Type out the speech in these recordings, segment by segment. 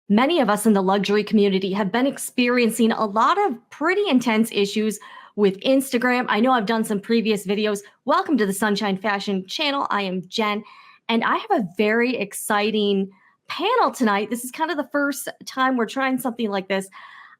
Many of us in the luxury community have been experiencing a lot of pretty intense issues with Instagram. I know I've done some previous videos. Welcome to the Sunshine Fashion channel. I am Jen, and I have a very exciting panel tonight. This is kind of the first time we're trying something like this.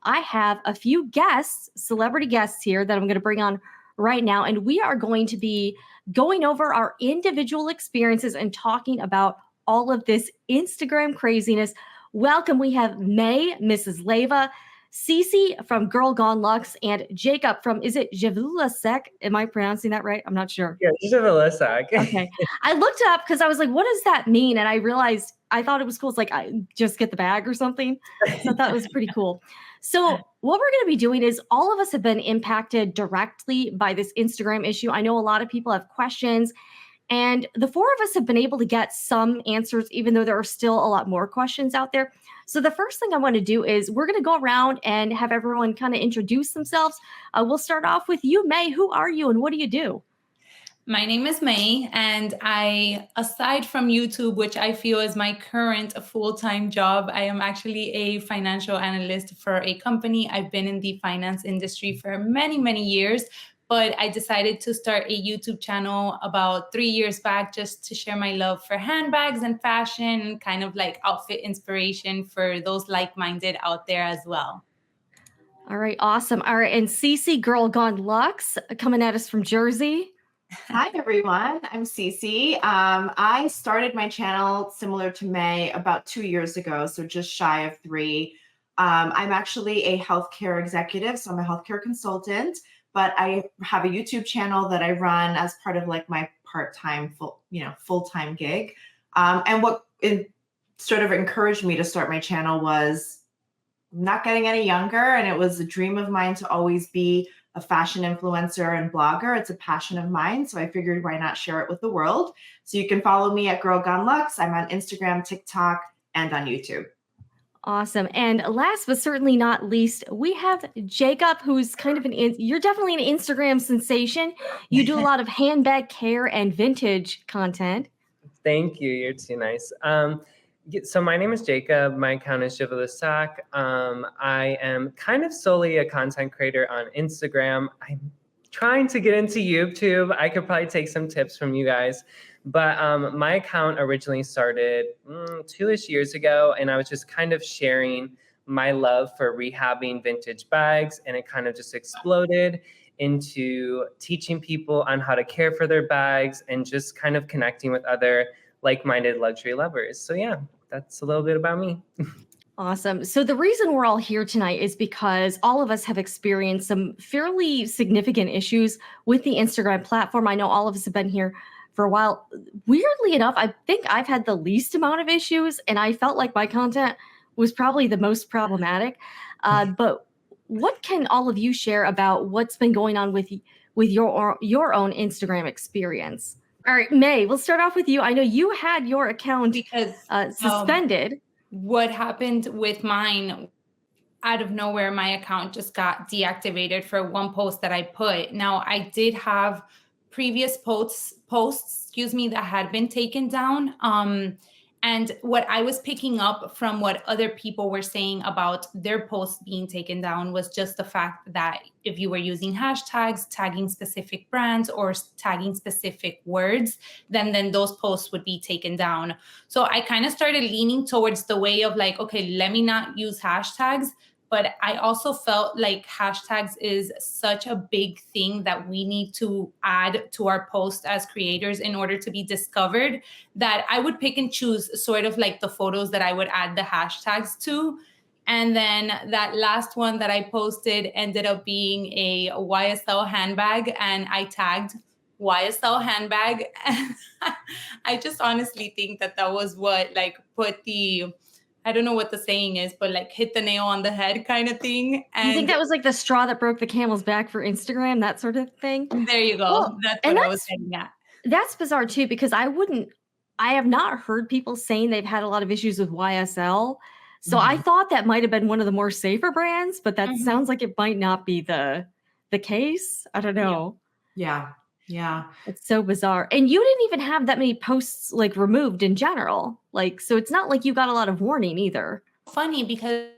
I have a few guests, celebrity guests here that I'm going to bring on right now, and we are going to be going over our individual experiences and talking about all of this Instagram craziness. Welcome. We have May, Mrs. Leva, Cece from Girl Gone Luxe, and Jacob from, is it Javula Sec? Am I pronouncing that right? I'm not sure. Yeah, Javula Sec. Okay. I looked up because I was like, what does that mean? And I realized, I thought it was cool. It's like, I just get the bag or something. So I thought it was pretty cool. So what we're going to be doing is all of us have been impacted directly by this Instagram issue. I know a lot of people have questions. And the four of us have been able to get some answers, even though there are still a lot more questions out there. So the first thing I want to do is we're going to go around and have everyone kind of introduce themselves. We'll start off with you, May. Who are you and what do you do? My name is May, and I, aside from YouTube, which I feel is my current full-time job, I am actually a financial analyst for a company. I've been in the finance industry for many, many years. But I decided to start a YouTube channel about 3 years back just to share my love for handbags and fashion, kind of like outfit inspiration for those like-minded out there as well. All right, awesome. All right, and Cece, Girl Gone Luxe, coming at us from Jersey. Hi, everyone. I'm Cece. I started my channel similar to May about 2 years ago, so just shy of 3. I'm actually a healthcare executive, so I'm a healthcare consultant. But I have a YouTube channel that I run as part of like my part-time, full-time gig. And what sort of encouraged me to start my channel was not getting any younger. And it was a dream of mine to always be a fashion influencer and blogger. It's a passion of mine. So I figured why not share it with the world? So you can follow me at Girl Gone Luxe. I'm on Instagram, TikTok, and on YouTube. Awesome. And last but certainly not least, we have Jacob, who's kind of you're definitely an Instagram sensation. You do a lot of handbag care and vintage content. Thank you. You're too nice. So my name is Jacob. My account is Javula Sec. I am kind of solely a content creator on Instagram. I'm trying to get into YouTube. I could probably take some tips from you guys. But my account originally started 2-ish years ago, and I was just kind of sharing my love for rehabbing vintage bags, and it kind of just exploded into teaching people on how to care for their bags and just kind of connecting with other like-minded luxury lovers. So yeah, that's a little bit about me. Awesome. So the reason we're all here tonight is because all of us have experienced some fairly significant issues with the Instagram platform. I know all of us have been here for a while. Weirdly enough, I think I've had the least amount of issues, and I felt like my content was probably the most problematic. But what can all of you share about what's been going on with your own Instagram experience? All right, May, we'll start off with you. I know you had your account suspended. What happened with mine, out of nowhere, my account just got deactivated for one post that I put. Now, I did have previous posts, that had been taken down. And what I was picking up from what other people were saying about their posts being taken down was just the fact that if you were using hashtags, tagging specific brands or tagging specific words, then those posts would be taken down. So I kind of started leaning towards the way of like, okay, let me not use hashtags. But I also felt like hashtags is such a big thing that we need to add to our posts as creators in order to be discovered, that I would pick and choose sort of like the photos that I would add the hashtags to. And then that last one that I posted ended up being a YSL handbag, and I tagged YSL handbag. And I just honestly think that was what like put the, I don't know what the saying is, but like hit the nail on the head kind of thing. And you think that was like the straw that broke the camel's back for Instagram, that sort of thing? There you go. Well, that's what I was getting at. That's bizarre too, because I have not heard people saying they've had a lot of issues with YSL. So I thought that might have been one of the more safer brands, but that sounds like it might not be the case. I don't know. Yeah. It's so bizarre. And you didn't even have that many posts like removed in general. Like, so it's not like you got a lot of warning either. funny because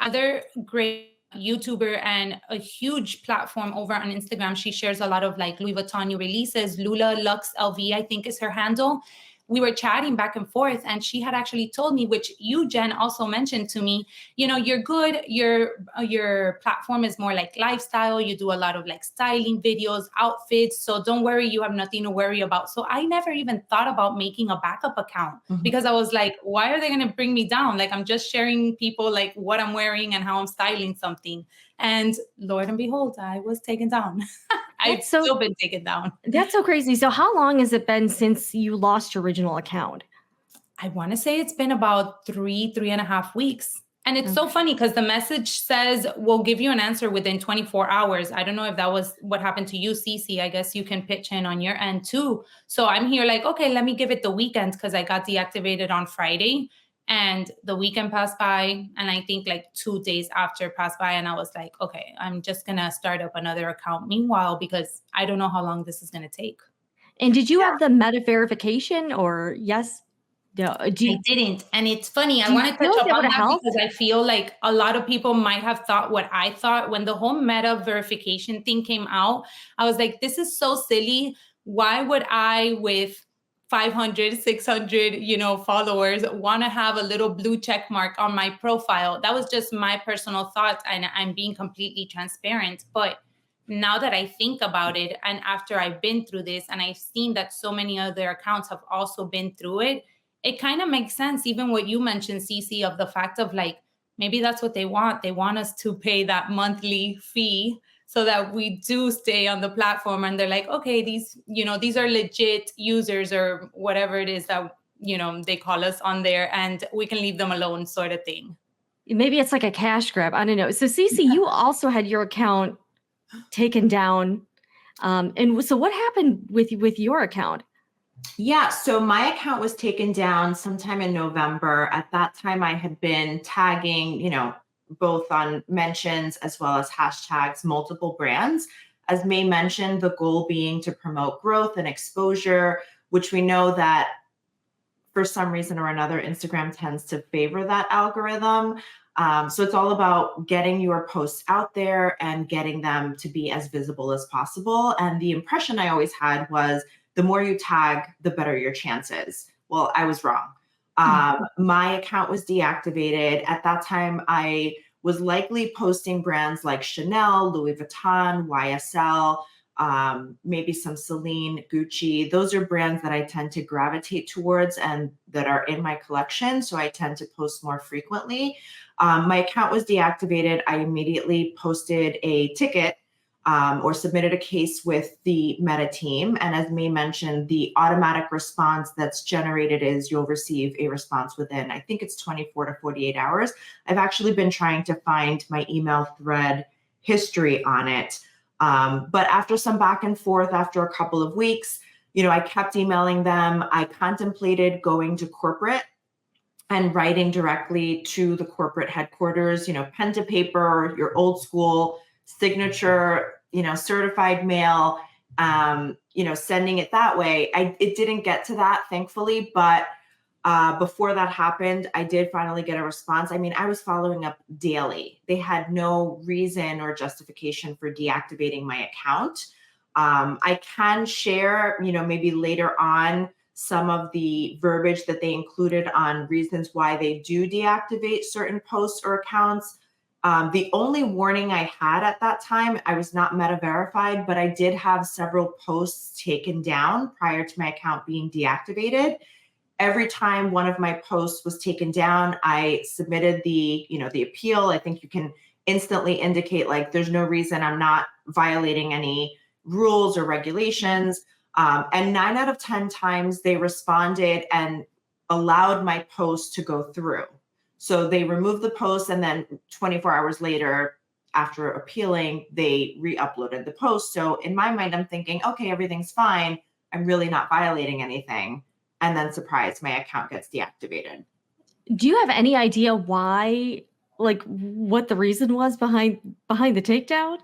other great YouTuber and a huge platform over on Instagram, she shares a lot of like Louis Vuitton new releases. Lula Lux LV, I think is her handle. We were chatting back and forth, and she had actually told me, which you, Jen, also mentioned to me, you know, you're good. Your platform is more like lifestyle. You do a lot of like styling videos, outfits. So don't worry, you have nothing to worry about. So I never even thought about making a backup account because I was like, why are they going to bring me down? Like, I'm just sharing people like what I'm wearing and how I'm styling something. And Lord and behold, I was taken down. I've still been taken down. That's so crazy. So how long has it been since you lost your original account? I want to say it's been about 3.5 weeks. And it's so funny because the message says, we'll give you an answer within 24 hours. I don't know if that was what happened to you, Cece. I guess you can pitch in on your end too. So I'm here like, okay, let me give it the weekend because I got deactivated on Friday. And the weekend passed by, and I think like 2 days after passed by, and I was like, okay, I'm just going to start up another account meanwhile, because I don't know how long this is going to take. And did you have the meta verification, or yes? No, I didn't. And it's funny. I want to touch up on that because I feel like a lot of people might have thought what I thought when the whole meta verification thing came out. I was like, this is so silly. Why would I, with 500, 600, followers, want to have a little blue check mark on my profile? That was just my personal thoughts, and I'm being completely transparent. But now that I think about it, and after I've been through this, and I've seen that so many other accounts have also been through it, it kind of makes sense. Even what you mentioned, Cece, of the fact of like, maybe that's what they want. They want us to pay that monthly fee so that we do stay on the platform. And they're like, okay, these are legit users or whatever it is that, they call us on there, and we can leave them alone, sort of thing. Maybe it's like a cash grab. I don't know. So Cece, you also had your account taken down. And so what happened with your account? Yeah, so my account was taken down sometime in November. At that time, I had been tagging, both on mentions as well as hashtags, multiple brands. As May mentioned, the goal being to promote growth and exposure, which we know that for some reason or another, Instagram tends to favor that algorithm. So it's all about getting your posts out there and getting them to be as visible as possible. And the impression I always had was, the more you tag, the better your chances. Well, I was wrong. My account was deactivated. At that time, I was likely posting brands like Chanel, Louis Vuitton, YSL, maybe some Celine, Gucci. Those are brands that I tend to gravitate towards and that are in my collection. So I tend to post more frequently. My account was deactivated. I immediately posted a ticket or submitted a case with the Meta team. And as May mentioned, the automatic response that's generated is you'll receive a response within, I think it's 24 to 48 hours. I've actually been trying to find my email thread history on it. But after some back and forth, after a couple of weeks, I kept emailing them. I contemplated going to corporate and writing directly to the corporate headquarters, pen to paper, your old school signature, certified mail, sending it that way. It didn't get to that, thankfully, but before that happened, I did finally get a response. I mean, I was following up daily. They had no reason or justification for deactivating my account. I can share, maybe later on, some of the verbiage that they included on reasons why they do deactivate certain posts or accounts. The only warning I had at that time, I was not meta verified, but I did have several posts taken down prior to my account being deactivated. Every time one of my posts was taken down, I submitted the appeal. I think you can instantly indicate like there's no reason I'm not violating any rules or regulations. And 9 out of 10 times they responded and allowed my post to go through. So they removed the post, and then 24 hours later, after appealing, they re-uploaded the post. So in my mind, I'm thinking, okay, everything's fine. I'm really not violating anything. And then surprise, my account gets deactivated. Do you have any idea why, like what the reason was behind the takedown?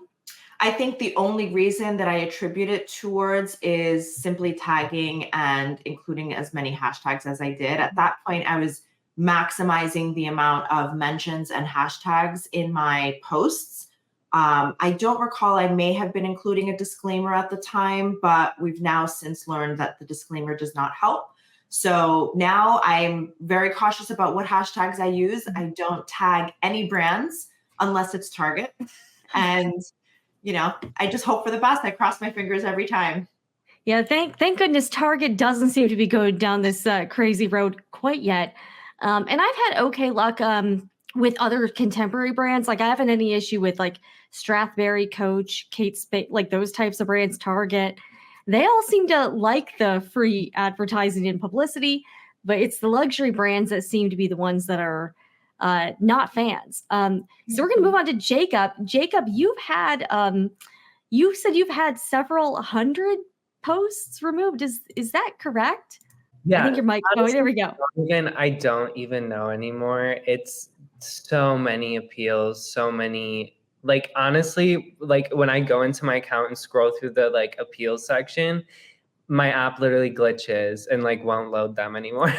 I think the only reason that I attribute it towards is simply tagging and including as many hashtags as I did. At that point, I was maximizing the amount of mentions and hashtags in my posts. I don't recall, I may have been including a disclaimer at the time, but we've now since learned that the disclaimer does not help. So now I'm very cautious about what hashtags I use. I don't tag any brands unless it's Target. And, you know, I just hope for the best. I cross my fingers every time. Yeah, thank goodness Target doesn't seem to be going down this crazy road quite yet. And I've had okay luck with other contemporary brands. Like I haven't any issue with like Strathberry, Coach, Kate Spade, like those types of brands, Target. They all seem to like the free advertising and publicity, but it's the luxury brands that seem to be the ones that are not fans. So we're going to move on to Jacob. Jacob, you've had, you said you've had several hundred posts removed. Is that correct? Yeah. I think your mic. Oh, there we go. I don't even know anymore. It's so many appeals, so many. Like honestly, like when I go into my account and scroll through the like appeals section, my app literally glitches and like won't load them anymore.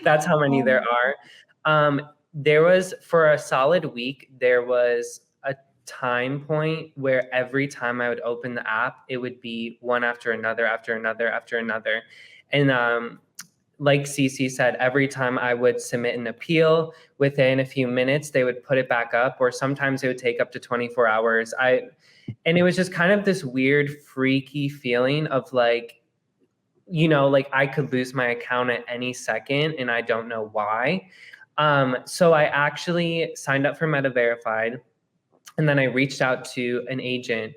That's how many there are. There was, for a solid week, there was a time point where every time I would open the app, it would be one after another, after another, after another. And like Cece said, every time I would submit an appeal, within a few minutes, they would put it back up, or sometimes it would take up to 24 hours. And it was just kind of this weird, freaky feeling of like, you know, like I could lose my account at any second and I don't know why. So I actually signed up for Meta Verified, and then I reached out to an agent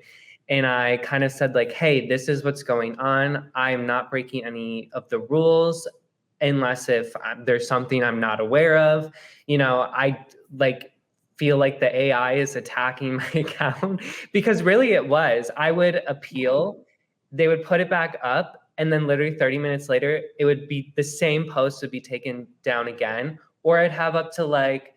and I kind of said like, hey, this is what's going on. I'm not breaking any of the rules unless if there's something I'm not aware of. You know, I like feel like the AI is attacking my account because really it was. I would appeal, they would put it back up, and then literally 30 minutes later, it would be the same post would be taken down again. Or I'd have up to like,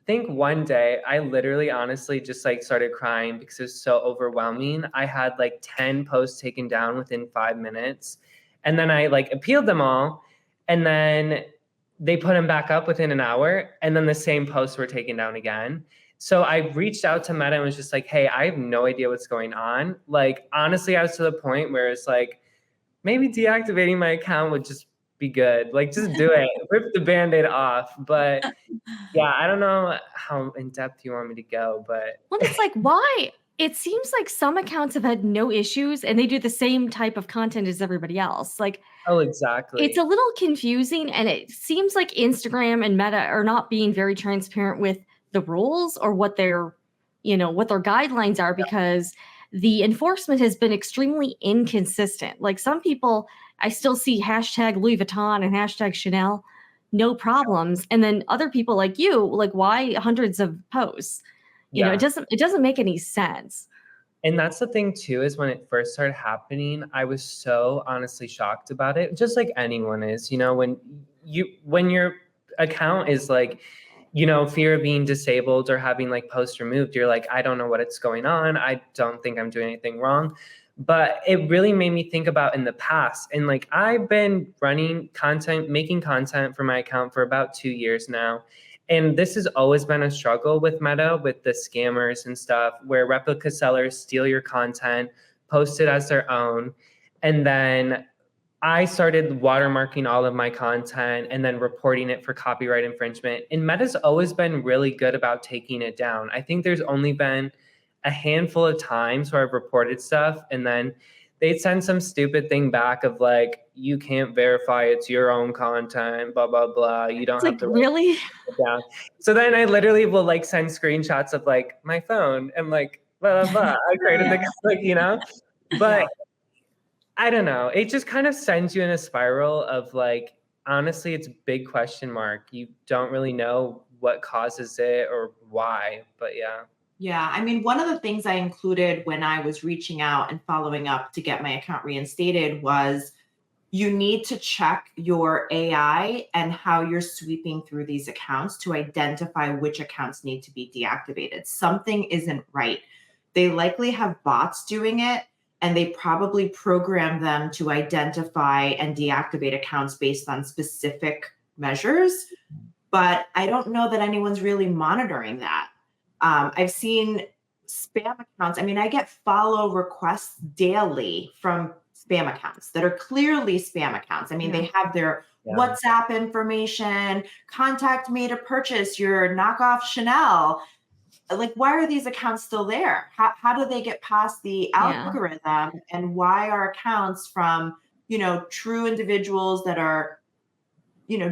I think one day I literally honestly just like started crying because it was so overwhelming. I had like 10 posts taken down within 5 minutes. And then I like appealed them all. And then they put them back up within an hour. And then the same posts were taken down again. So I reached out to Meta and was just like, hey, I have no idea what's going on. Like, honestly, I was to the point where it's like, maybe deactivating my account would just be good. Like, just do it. Rip the Band-Aid off. But yeah, I don't know how in depth you want me to go, but. Well, it's like, why? It seems like some accounts have had no issues and they do the same type of content as everybody else. Like, oh, exactly. It's a little confusing, and it seems like Instagram and Meta are not being very transparent with the rules or what their, you know, what their guidelines are, because the enforcement has been extremely inconsistent. Like some people, I still see hashtag Louis Vuitton and hashtag Chanel, no problems. And then other people like you, like, why hundreds of posts? You know, it doesn't make any sense. And that's the thing too, is when it first started happening, I was so honestly shocked about it, just like anyone is, you know, when your account is like, you know, fear of being disabled or having like posts removed, you're like, I don't know what's going on. I don't think I'm doing anything wrong. But it really made me think about in the past. And like, I've been running content, making content for my account for about 2 years now. And this has always been a struggle with Meta, with the scammers and stuff, where replica sellers steal your content, post it as their own. And then I started watermarking all of my content and then reporting it for copyright infringement. And Meta's always been really good about taking it down. I think there's only been a handful of times where I've reported stuff and then they'd send some stupid thing back of like, you can't verify it's your own content, blah, blah, blah. You don't have to really down. So then I literally will like send screenshots of like my phone and like, blah, blah, blah. I created the, like, you know, but I don't know. It just kind of sends you in a spiral of like, honestly, it's a big question mark. You don't really know what causes it or why, but yeah. Yeah, I mean, one of the things I included when I was reaching out and following up to get my account reinstated was you need to check your AI and how you're sweeping through these accounts to identify which accounts need to be deactivated. Something isn't right. They likely have bots doing it, and they probably program them to identify and deactivate accounts based on specific measures. but I don't know that anyone's really monitoring that. I've seen spam accounts. I mean, I get follow requests daily from spam accounts that are clearly spam accounts. I mean, they have their WhatsApp information, contact me to purchase your knockoff Chanel. Like, why are these accounts still there? How do they get past the algorithm? And why are accounts from, true individuals that are,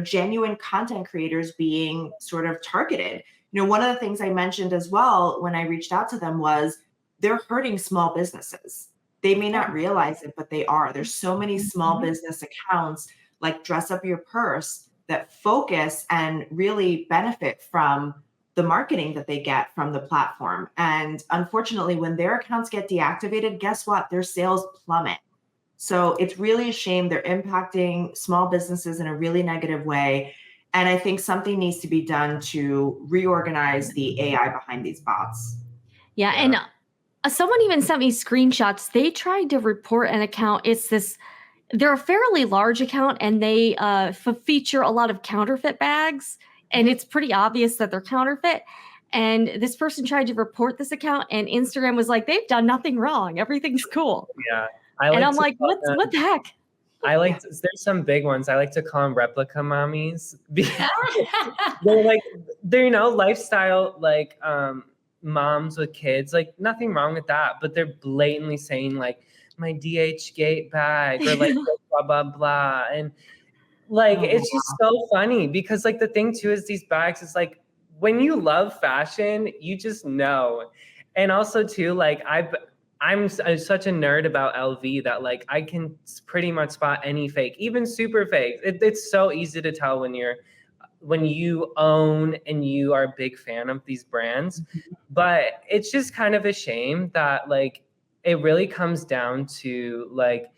genuine content creators being sort of targeted? One of the things I mentioned as well when I reached out to them was they're hurting small businesses. They may not realize it, but they are. There's so many small business accounts like Dress Up Your Purse that focus and really benefit from the marketing that they get from the platform. And unfortunately, when their accounts get deactivated, guess what? Their sales plummet. So it's really a shame. They're impacting small businesses in a really negative way. And I think something needs to be done to reorganize the AI behind these bots. Yeah. And someone even sent me screenshots. They tried to report an account. They're a fairly large account, and they feature a lot of counterfeit bags. And it's pretty obvious that they're counterfeit. And this person tried to report this account, and Instagram was like, they've done nothing wrong. Everything's cool. Yeah. And I'm like, what the heck? There's some big ones. I like to call them replica mommies. they're lifestyle, moms with kids, like nothing wrong with that. But they're blatantly saying like my DH Gate bag or like blah, blah, blah. And it's just so funny because like the thing too is these bags is like, when you love fashion, you just know. And also too, like I'm such a nerd about LV that like I can pretty much spot any fake, even super fake. It's so easy to tell when you own and you are a big fan of these brands. But it's just kind of a shame that like it really comes down to like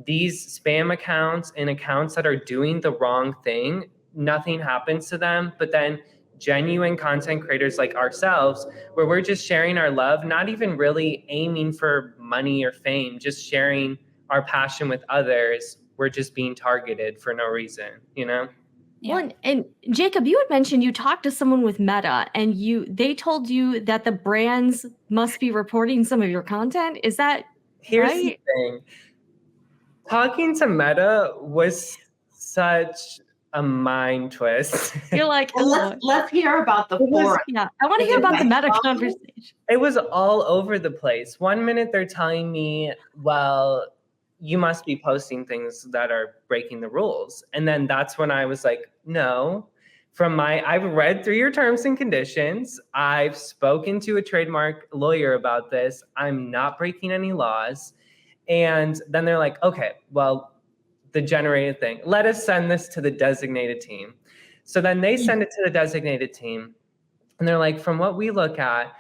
these spam accounts and accounts that are doing the wrong thing. Nothing happens to them, but then genuine content creators like ourselves, where we're just sharing our love, not even really aiming for money or fame, just sharing our passion with others. We're just being targeted for no reason, Yeah. Well, and Jacob, you had mentioned you talked to someone with Meta, and they told you that the brands must be reporting some of your content. Is that Here's right? the thing. Talking to Meta was such a mind twist. You're like, let's hear about the forum. Yeah, I want to hear about the Meta conversation. It was all over the place. 1 minute they're telling me, well, you must be posting things that are breaking the rules. And then that's when I was like, no. I've read through your terms and conditions. I've spoken to a trademark lawyer about this. I'm not breaking any laws. And then they're like, okay, well, the generated thing, let us send this to the designated team. So then they send it to the designated team. And they're like, from what we look at,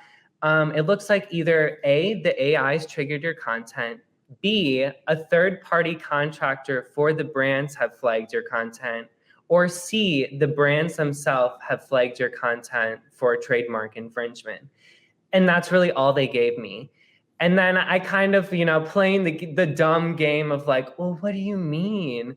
it looks like either A, the AIs triggered your content, B, a third-party contractor for the brands have flagged your content, or C, the brands themselves have flagged your content for trademark infringement. And that's really all they gave me. And then I kind of, playing the dumb game of like, well, what do you mean?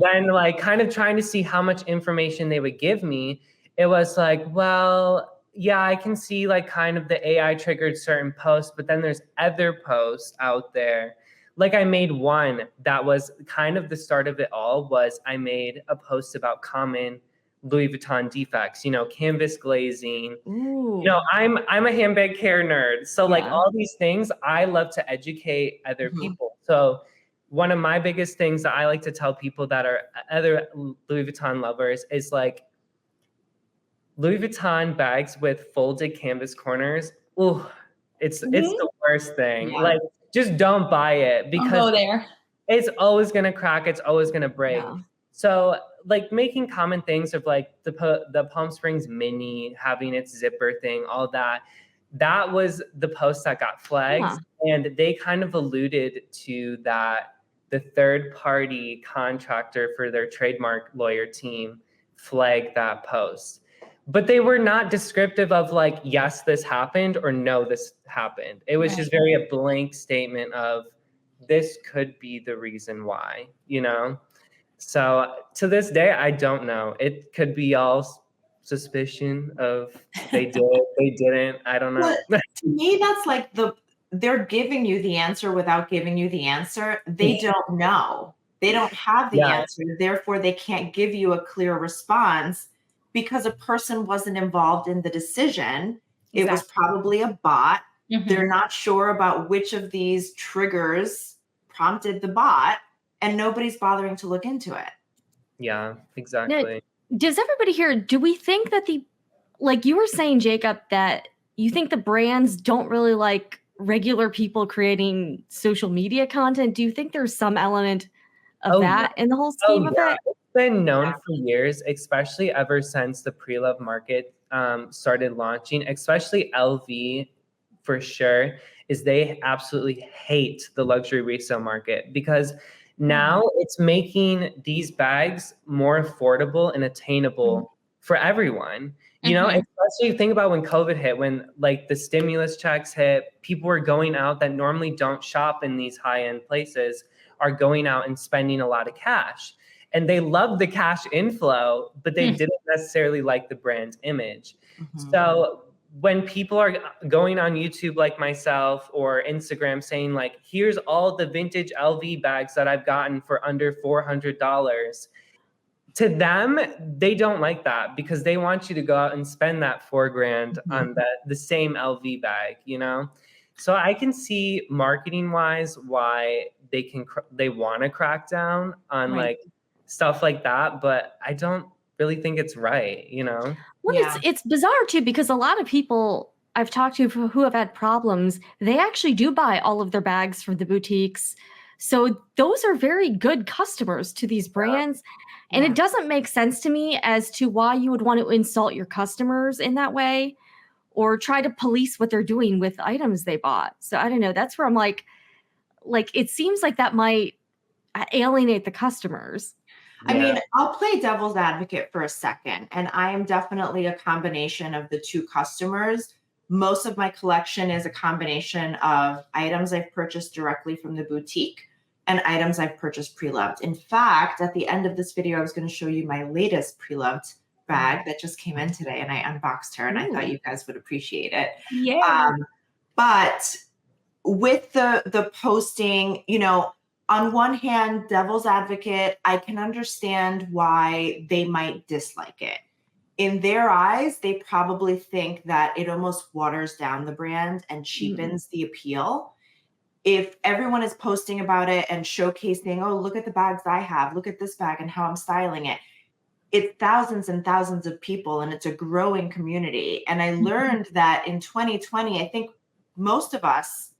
Then like kind of trying to see how much information they would give me. It was like, well, yeah, I can see like kind of the AI triggered certain posts, but then there's other posts out there. Like I made one that was kind of the start of it all. Was I made a post about common Louis Vuitton defects, canvas glazing. Ooh. I'm a handbag care nerd. So like all these things, I love to educate other people. So one of my biggest things that I like to tell people that are other Louis Vuitton lovers is like Louis Vuitton bags with folded canvas corners. Ooh, it's the worst thing. Yeah. Like just don't buy it because it's always gonna crack. It's always gonna break. Yeah. So like making common things of like the Palm Springs Mini having its zipper thing, all that was the post that got flagged. And they kind of alluded to that the third party contractor for their trademark lawyer team flagged that post. But they were not descriptive of like, yes, this happened or no, this happened. It was just very a blank statement of this could be the reason why, So to this day, I don't know. It could be all suspicion of they did, they didn't. I don't know. To me, that's like they're giving you the answer without giving you the answer. They don't know. They don't have the answer. Therefore, they can't give you a clear response because a person wasn't involved in the decision. It was probably a bot. They're not sure about which of these triggers prompted the bot, and nobody's bothering to look into it. Yeah, exactly. Now, does everybody here, do we think that like you were saying, Jacob, that you think the brands don't really like regular people creating social media content? Do you think there's some element of that in the whole scheme of it? It's been known for years, especially ever since the pre-love market started launching, especially LV for sure, is they absolutely hate the luxury resale market because now it's making these bags more affordable and attainable for everyone. You know, especially think about when COVID hit, when like the stimulus checks hit, people were going out that normally don't shop in these high-end places are going out and spending a lot of cash. And they love the cash inflow, but they didn't necessarily like the brand image. So when people are going on YouTube like myself or Instagram saying like, here's all the vintage LV bags that I've gotten for under $400, to them, they don't like that because they want you to go out and spend that $4,000 on the same LV bag, you know? So I can see marketing wise why they want to crack down on like stuff like that, but I don't really think it's right, you know? Well, it's bizarre too, because a lot of people I've talked to who have had problems, they actually do buy all of their bags from the boutiques. So those are very good customers to these brands. And it doesn't make sense to me as to why you would want to insult your customers in that way or try to police what they're doing with items they bought. So I don't know. That's where I'm like, it seems like that might alienate the customers. I mean, I'll play devil's advocate for a second, and I am definitely a combination of the two customers. Most of my collection is a combination of items I've purchased directly from the boutique and items I've purchased pre-loved. In fact, at the end of this video, I was going to show you my latest pre-loved bag that just came in today, and I unboxed her, and I thought you guys would appreciate it. But with the posting, you know, on one hand, devil's advocate, I can understand why they might dislike it. In their eyes, they probably think that it almost waters down the brand and cheapens the appeal. If everyone is posting about it and showcasing, oh, look at the bags I have, look at this bag and how I'm styling it. It's thousands and thousands of people, and it's a growing community. And I learned that in 2020, I think most of us,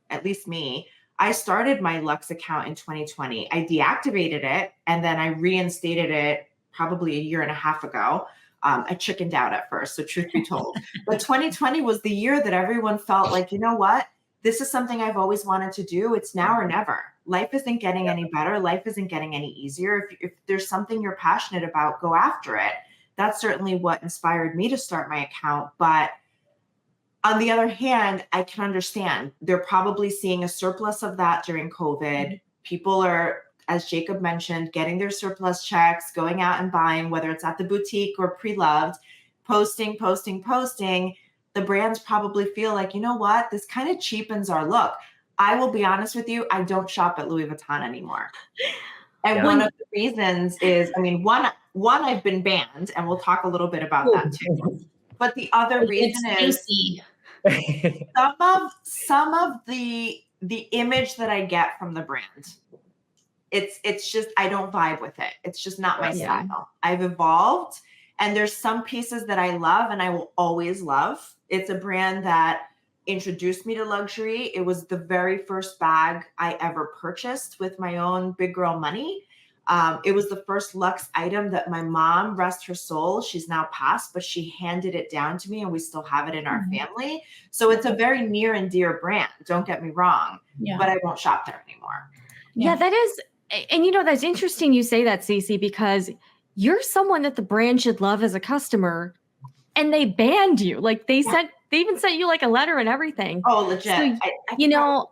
at least me, I started my Luxe account in 2020. I deactivated it and then I reinstated it probably a year and a half ago. I chickened out at first, so truth be told. But 2020 was the year that everyone felt like, you know what? This is something I've always wanted to do. It's now or never. Life isn't getting any better. Life isn't getting any easier. If there's something you're passionate about, go after it. That's certainly what inspired me to start my account. But on the other hand, I can understand they're probably seeing a surplus of that during COVID. People are, as Jacob mentioned, getting their surplus checks, going out and buying, whether it's at the boutique or pre-loved, posting. The brands probably feel like, you know what, this kind of cheapens our look. I will be honest with you, I don't shop at Louis Vuitton anymore. And one of the reasons is, I mean, one I've been banned, and we'll talk a little bit about that too. But the other reason is some of the image that I get from the brand. It's just, I don't vibe with it. It's just not my style. I've evolved, and there's some pieces that I love and I will always love. It's a brand that introduced me to luxury. It was the very first bag I ever purchased with my own big girl money. It was the first luxe item that my mom, rest her soul, she's now passed, but she handed it down to me and we still have it in our family. So it's a very near and dear brand. Don't get me wrong, but I won't shop there anymore. Yeah, that is. And you know, that's interesting you say that, Cece, because you're someone that the brand should love as a customer, and they banned you. Like they even sent you like a letter and everything. Oh, legit. So, you know,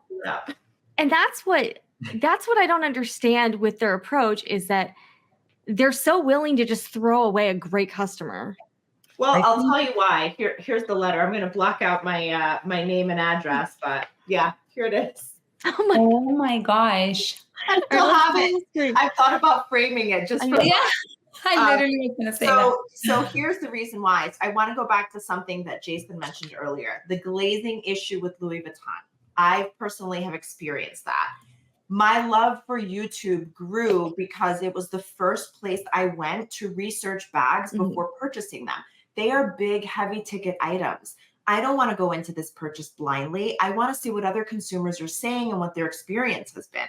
and that's what I don't understand with their approach, is that they're so willing to just throw away a great customer. Well, I I'll think- tell you why. Here's the letter. I'm going to block out my my name and address, but yeah, here it is. Oh my gosh. I still have it. I've thought about framing it just for Yeah, I literally was going to say that. So here's the reason why. I want to go back to something that Jason mentioned earlier, the glazing issue with Louis Vuitton. I personally have experienced that. My love for YouTube grew because it was the first place I went to research bags before purchasing them. They are big, heavy ticket items. I don't want to go into this purchase blindly. I want to see what other consumers are saying and what their experience has been.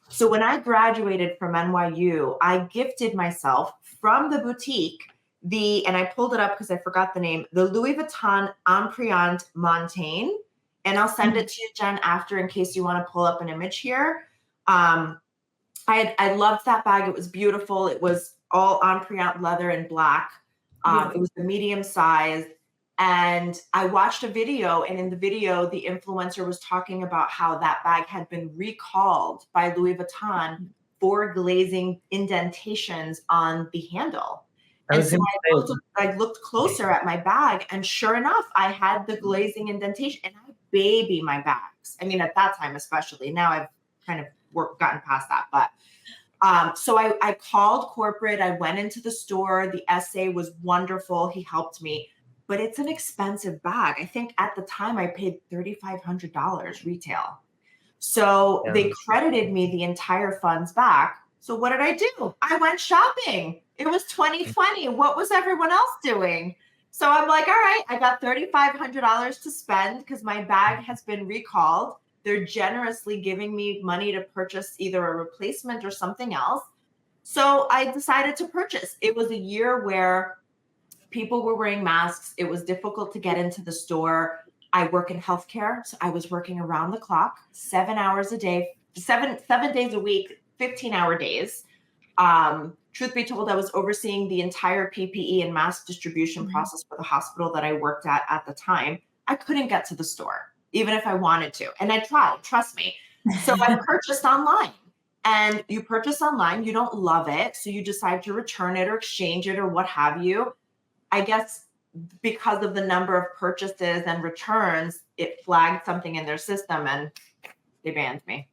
So when I graduated from NYU, I gifted myself from the boutique and I pulled it up because I forgot the name, the Louis Vuitton Empreinte Montaigne. And I'll send it to you, Jen, after in case you want to pull up an image here. I loved that bag. It was beautiful. It was all Empreinte leather and black. It was the medium size. And I watched a video, and in the video, the influencer was talking about how that bag had been recalled by Louis Vuitton for glazing indentations on the handle. And so I looked closer at my bag, and sure enough, I had the glazing indentation, and I baby my bags. I mean, at that time, especially. Now I've kind of gotten past that, but so I called corporate. I went into the store. The SA was wonderful. He helped me. But it's an expensive bag. I think at the time I paid $3,500 retail. So they credited me the entire funds back. So what did I do? I went shopping. It was 2020. What was everyone else doing? So I'm like, all right, I got $3,500 to spend because my bag has been recalled. They're generously giving me money to purchase either a replacement or something else. So I decided to purchase. It was a year where people were wearing masks. It was difficult to get into the store. I work in healthcare, so I was working around the clock, 7 hours a day, seven days a week, 15-hour days. Truth be told, I was overseeing the entire PPE and mask distribution process for the hospital that I worked at the time. I couldn't get to the store, even if I wanted to. And I tried, trust me. So I purchased online. And you purchase online, you don't love it. So you decide to return it or exchange it or what have you. I guess because of the number of purchases and returns, it flagged something in their system and they banned me.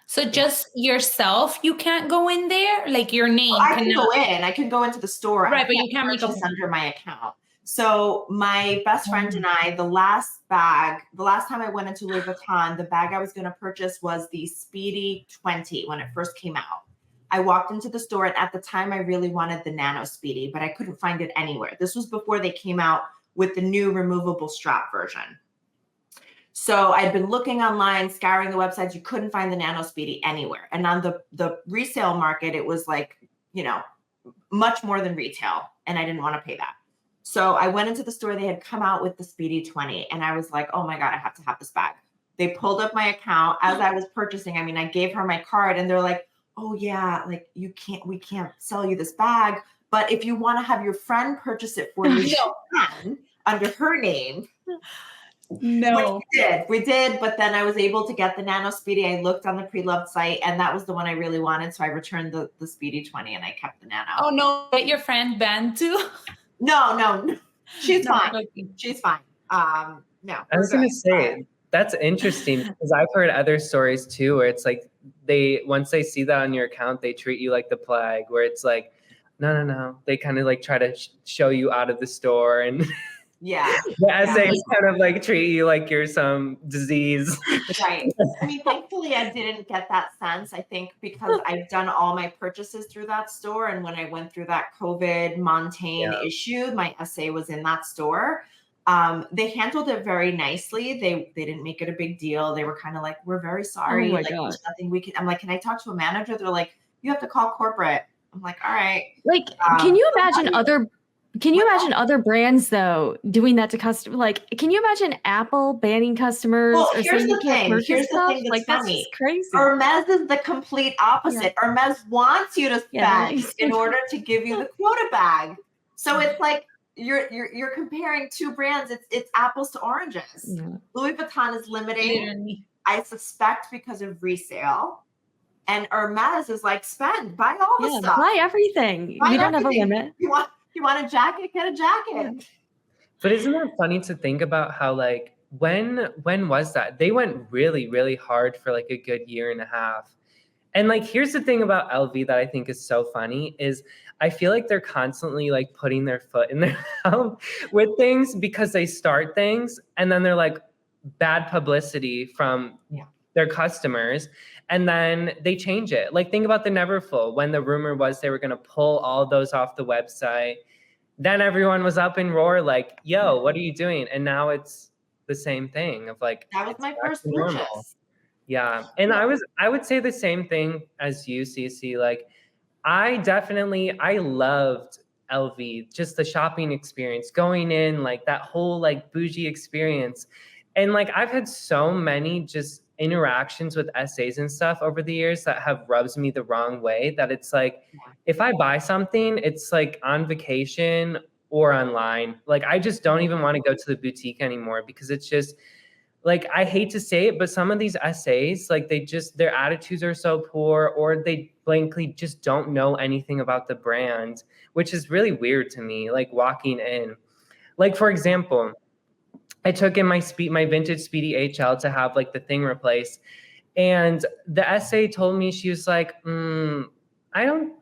So just yourself, you can't go in there? Like your name? Well, I can go in. I can go into the store. Right, but you can't make purchase under my account. So my best friend and I, the last time I went into Louis Vuitton, the bag I was going to purchase was the Speedy 20 when it first came out. I walked into the store, and at the time I really wanted the Nano Speedy, but I couldn't find it anywhere. This was before they came out with the new removable strap version. So I'd been looking online, scouring the websites. You couldn't find the Nano Speedy anywhere. And on the resale market, it was like, much more than retail. And I didn't want to pay that. So I went into the store. They had come out with the Speedy 20. And I was like, oh my God, I have to have this bag. They pulled up my account as I was purchasing. I mean, I gave her my card and they're like, oh yeah, like we can't sell you this bag. But if you want to have your friend purchase it for you, you can under her name. No. We did, but then I was able to get the Nano Speedy. I looked on the pre-loved site and that was the one I really wanted. So I returned the Speedy 20 and I kept the Nano. Oh no, get your friend banned too? No. She's fine. She's fine. No. I was going to say, that's interesting because I've heard other stories too, where it's like once they see that on your account, they treat you like the plague, where it's like, no. They kind of like try to show you out of the store and yeah. the essays kind of like treat you like you're some disease. Right. I mean, thankfully I didn't get that sense. I think because I've done all my purchases through that store. And when I went through that COVID Montaigne issue, my essay was in that store. They handled it very nicely. They didn't make it a big deal. They were kind of like, we're very sorry. Oh my like God. there's nothing we can, I'm like, can I talk to a manager? They're like, you have to call corporate. I'm like, all right. Like, can you imagine other brands though doing that to customers? Like, can you imagine Apple banning customers? Well, or here's saying the you can't thing. purchase Here's the stuff? thing that's Like, that's funny. just crazy. Hermes is the complete opposite. Yeah. Hermes wants you to spend nice. in order to give you the quota bag. So it's like you're comparing two brands. It's apples to oranges. Yeah. Louis Vuitton is limiting, I suspect, because of resale. And Hermes is like, buy all the stuff. Buy everything. Buy we don't have a everything. limit. You want a jacket? Get a jacket. But isn't that funny to think about how like when was that? They went really, really hard for like a good year and a half. And like here's the thing about LV that I think is so funny is I feel like they're constantly like putting their foot in their mouth with things because they start things and then they're like bad publicity from their customers and then they change it. Like think about the Neverfull when the rumor was they were going to pull all those off the website. Then everyone was up in roar like, yo, what are you doing? And now it's the same thing of like, that was my first purchase. Yeah. And I would say the same thing as you, Cece. Like I loved LV, just the shopping experience, going in, like that whole like bougie experience. And like I've had so many just interactions with essays and stuff over the years that have rubs me the wrong way that it's like if I buy something, it's like on vacation or online. Like I just don't even want to go to the boutique anymore because it's just like I hate to say it, but some of these essays, like their attitudes are so poor or they blankly just don't know anything about the brand, which is really weird to me, like walking in. Like for example, I took in my vintage Speedy HL to have like the thing replaced. And the essay told me, she was like, I don't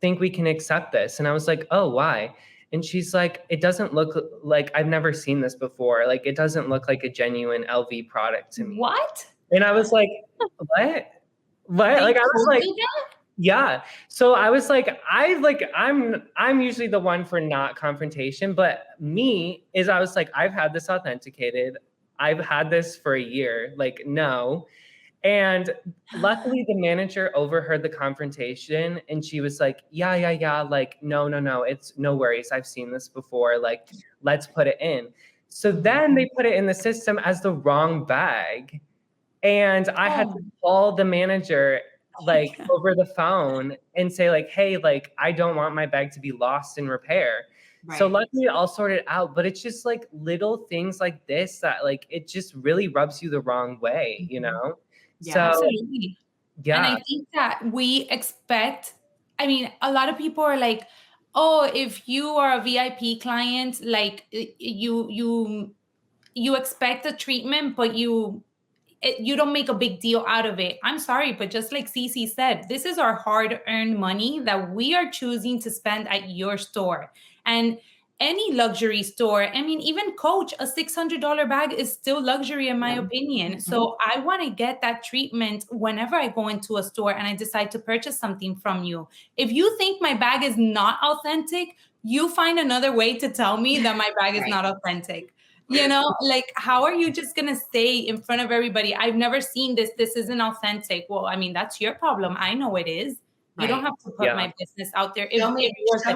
think we can accept this. And I was like, oh, why? And she's like, it doesn't look like, I've never seen this before. Like, it doesn't look like a genuine LV product to me. What? And I was like, what? Like, I was like, yeah. So I was like, I'm usually the one for not confrontation, but I was like, I've had this authenticated. I've had this for a year. Like, no. And luckily the manager overheard the confrontation and she was like, yeah. Like, no. It's no worries. I've seen this before. Like, let's put it in. So then they put it in the system as the wrong bag. And I had to call the manager like over the phone and say like, hey, like, I don't want my bag to be lost in repair. Right. So luckily it all sorted out, but it's just like little things like this that like, it just really rubs you the wrong way, you know? Yeah, so, absolutely. Yeah. And I think that we expect, I mean, a lot of people are like, oh, if you are a VIP client, like you expect the treatment, but you don't make a big deal out of it. I'm sorry, but just like Cece said, this is our hard-earned money that we are choosing to spend at your store. And any luxury store, I mean, even Coach, a $600 bag is still luxury in my opinion. So I want to get that treatment whenever I go into a store and I decide to purchase something from you. If you think my bag is not authentic, you find another way to tell me that my bag is not authentic. You know, like, how are you just going to say in front of everybody, I've never seen this, this isn't authentic? Well, I mean, that's your problem. I know it is. You don't have to put my business out there. Show me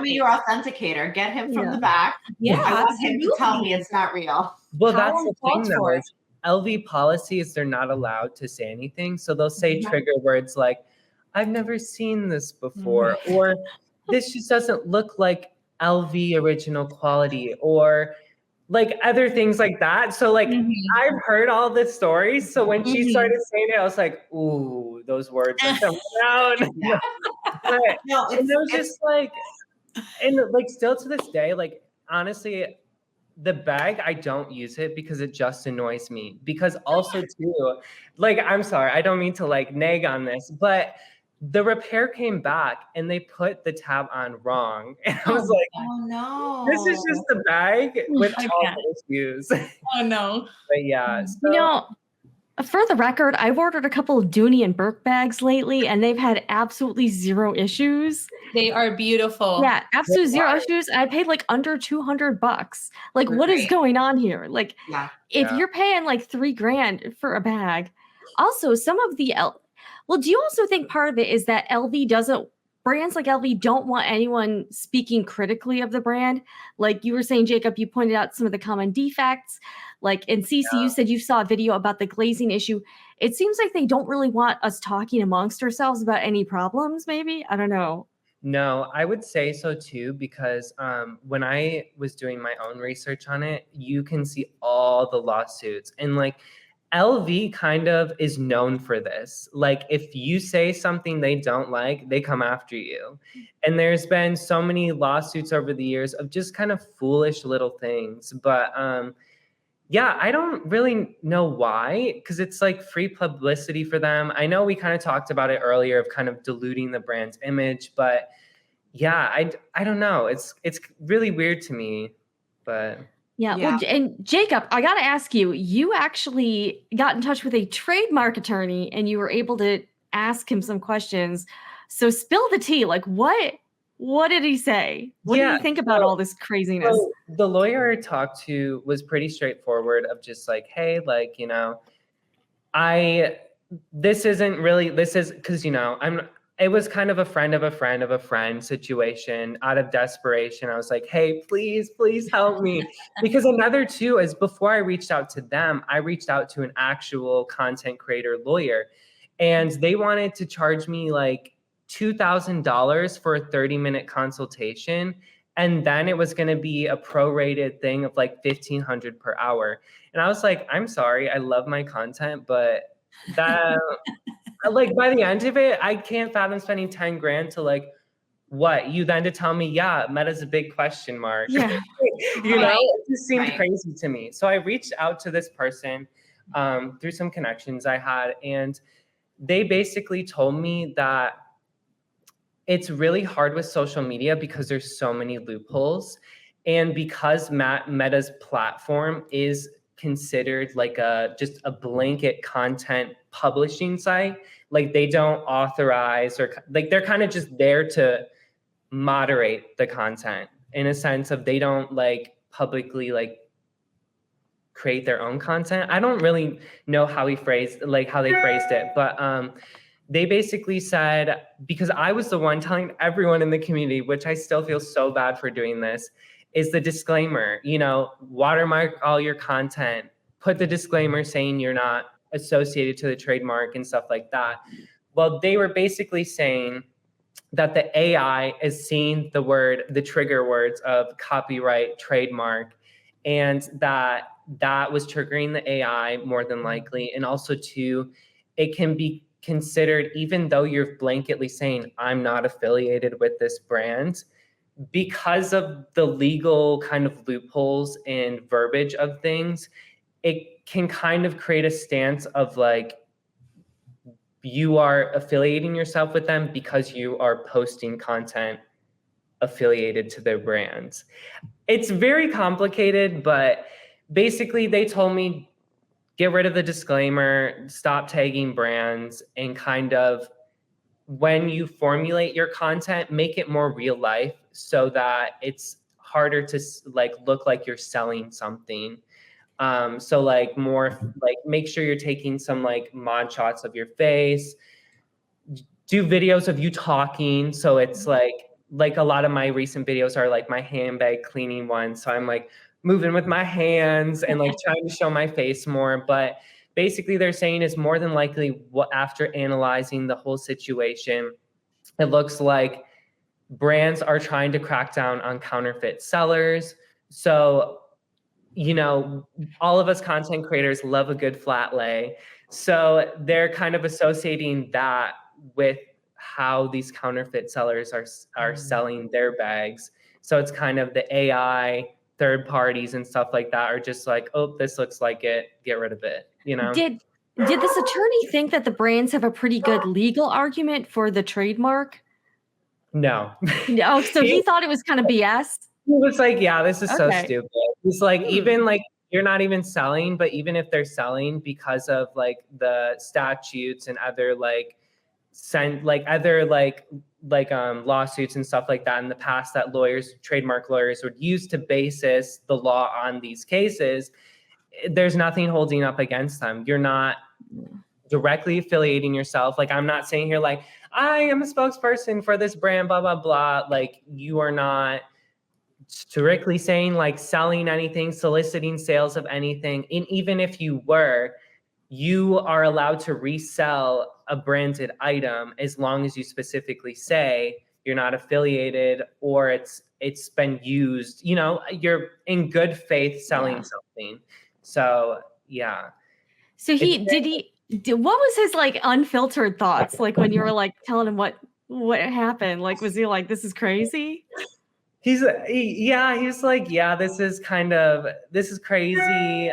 your authenticator. Get him from the back. Yeah, I want him to tell me it's not real. Well, that's the thing though, is LV policy is they're not allowed to say anything. So they'll say trigger words like, I've never seen this before, or this just doesn't look like LV original quality, or like other things like that. So like I've heard all the stories. So when she started saying it, I was like, ooh, those words are coming out. But, no, and it was just like, and like still to this day, like honestly, the bag, I don't use it because it just annoys me. Because also too, like, I'm sorry, I don't mean to like nag on this, but the repair came back and they put the tab on wrong. And I was like, oh no, this is just the bag with all the issues. Oh no. But yeah. So, you know, for the record, I've ordered a couple of Dooney and Burke bags lately and they've had absolutely zero issues. They are beautiful. Yeah, absolutely zero issues. I paid like under $200. Like, what is going on here? Like, if you're paying like $3,000 for a bag, also some of the well, do you also think part of it is that brands like LV don't want anyone speaking critically of the brand? Like you were saying, Jacob, you pointed out some of the common defects. Like in CC, you said you saw a video about the glazing issue. It seems like they don't really want us talking amongst ourselves about any problems, maybe? I don't know. No, I would say so too, because when I was doing my own research on it, you can see all the lawsuits and like LV kind of is known for this. Like, if you say something they don't like, they come after you. And there's been so many lawsuits over the years of just kind of foolish little things. But yeah, I don't really know why, because it's like free publicity for them. I know we kind of talked about it earlier of kind of diluting the brand's image, but yeah, I don't know. It's really weird to me, but Yeah. Yeah. Well, and Jacob, I got to ask you, you actually got in touch with a trademark attorney and you were able to ask him some questions. So spill the tea. Like, what did he say? What do Yeah, you think about all this craziness? so the lawyer I talked to was pretty straightforward of just like, hey, like, you know, this is because, you know, it was kind of a friend of a friend of a friend situation. Out of desperation, I was like, hey, please help me. Because another too is, before I reached out to them, I reached out to an actual content creator lawyer, and they wanted to charge me like $2,000 for a 30-minute consultation. And then it was going to be a prorated thing of like $1,500 per hour. And I was like, I'm sorry, I love my content, but that like, by the end of it, I can't fathom spending 10 grand to like, what, you then to tell me, yeah, Meta's a big question mark. Yeah. You know, it just seemed Right. crazy to me. So I reached out to this person through some connections I had, and they basically told me that it's really hard with social media because there's so many loopholes. And because Meta's platform is considered like just a blanket content publishing site, like they don't authorize, or like they're kind of just there to moderate the content, in a sense of they don't like publicly like create their own content. I don't really know how they phrased it, but they basically said, because I was the one telling everyone in the community, which I still feel so bad for doing this, is the disclaimer, you know, watermark all your content, put the disclaimer saying you're not associated to the trademark and stuff like that. Well, they were basically saying that the AI is seeing the trigger words of copyright, trademark, and that was triggering the AI more than likely. And also too, it can be considered, even though you're blanketly saying, I'm not affiliated with this brand, because of the legal kind of loopholes and verbiage of things, it can kind of create a stance of like, you are affiliating yourself with them because you are posting content affiliated to their brands. It's very complicated, but basically they told me, get rid of the disclaimer, stop tagging brands, and kind of, when you formulate your content, make it more real life so that it's harder to like look like you're selling something. So like more like, make sure you're taking some like mod shots of your face, do videos of you talking. So it's like a lot of my recent videos are like my handbag cleaning ones. So I'm like moving with my hands and like trying to show my face more. But basically they're saying it's more than likely, after analyzing the whole situation, it looks like brands are trying to crack down on counterfeit sellers. So, you know, all of us content creators love a good flat lay. So they're kind of associating that with how these counterfeit sellers are selling their bags. So it's kind of the AI, third parties and stuff like that are just like, oh, this looks like it, get rid of it, you know? Did this attorney think that the brands have a pretty good legal argument for the trademark? No. No, so he thought it was kind of BS. He was like, yeah, this is so Okay. stupid. He's like, even like, you're not even selling, but even if they're selling, because of like the statutes and other lawsuits and stuff like that in the past that trademark lawyers would use to basis the law on these cases, there's nothing holding up against them. You're not directly affiliating yourself. Like, I'm not saying here like, I am a spokesperson for this brand, blah, blah, blah. Like, you are not strictly saying like selling anything, soliciting sales of anything. And even if you were, you are allowed to resell a branded item as long as you specifically say you're not affiliated or it's been used, you know, you're in good faith selling something. So yeah. So what was his like unfiltered thoughts? Like when you were like telling him what happened? Like, was he like, this is crazy? He's like, yeah, this is crazy.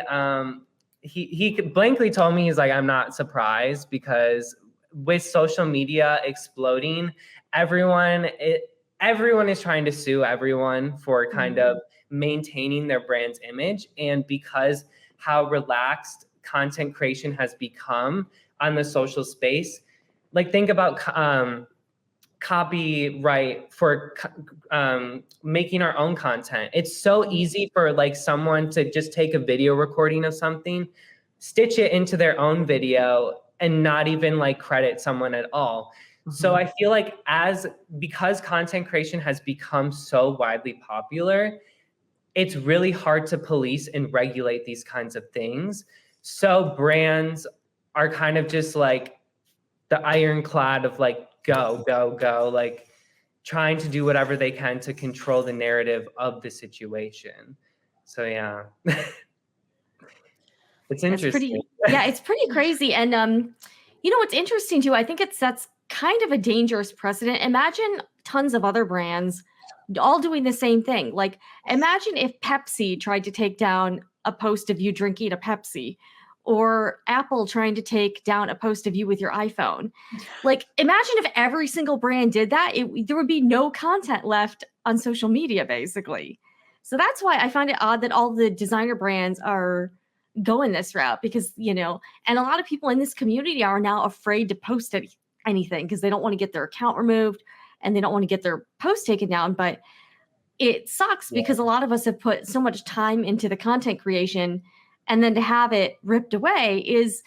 He blankly told me, he's like, I'm not surprised, because with social media exploding, everyone is trying to sue everyone for kind of maintaining their brand's image. And because how relaxed content creation has become on the social space, like think about copyright for making our own content. It's so easy for like someone to just take a video recording of something, stitch it into their own video, and not even like credit someone at all. So I feel like because content creation has become so widely popular, it's really hard to police and regulate these kinds of things. So brands are kind of just like the ironclad of like, go, like trying to do whatever they can to control the narrative of the situation. So yeah. It's interesting. It's pretty crazy. And you know what's interesting too, I think it sets kind of a dangerous precedent. Imagine tons of other brands all doing the same thing. Like imagine if Pepsi tried to take down a post of you drinking a Pepsi, or Apple trying to take down a post of you with your iPhone. Like imagine if every single brand did that, there would be no content left on social media basically. So that's why I find it odd that all the designer brands are going this route, because, you know, and a lot of people in this community are now afraid to post anything because they don't want to get their account removed and they don't want to get their post taken down. But it sucks because a lot of us have put so much time into the content creation, and then to have it ripped away is,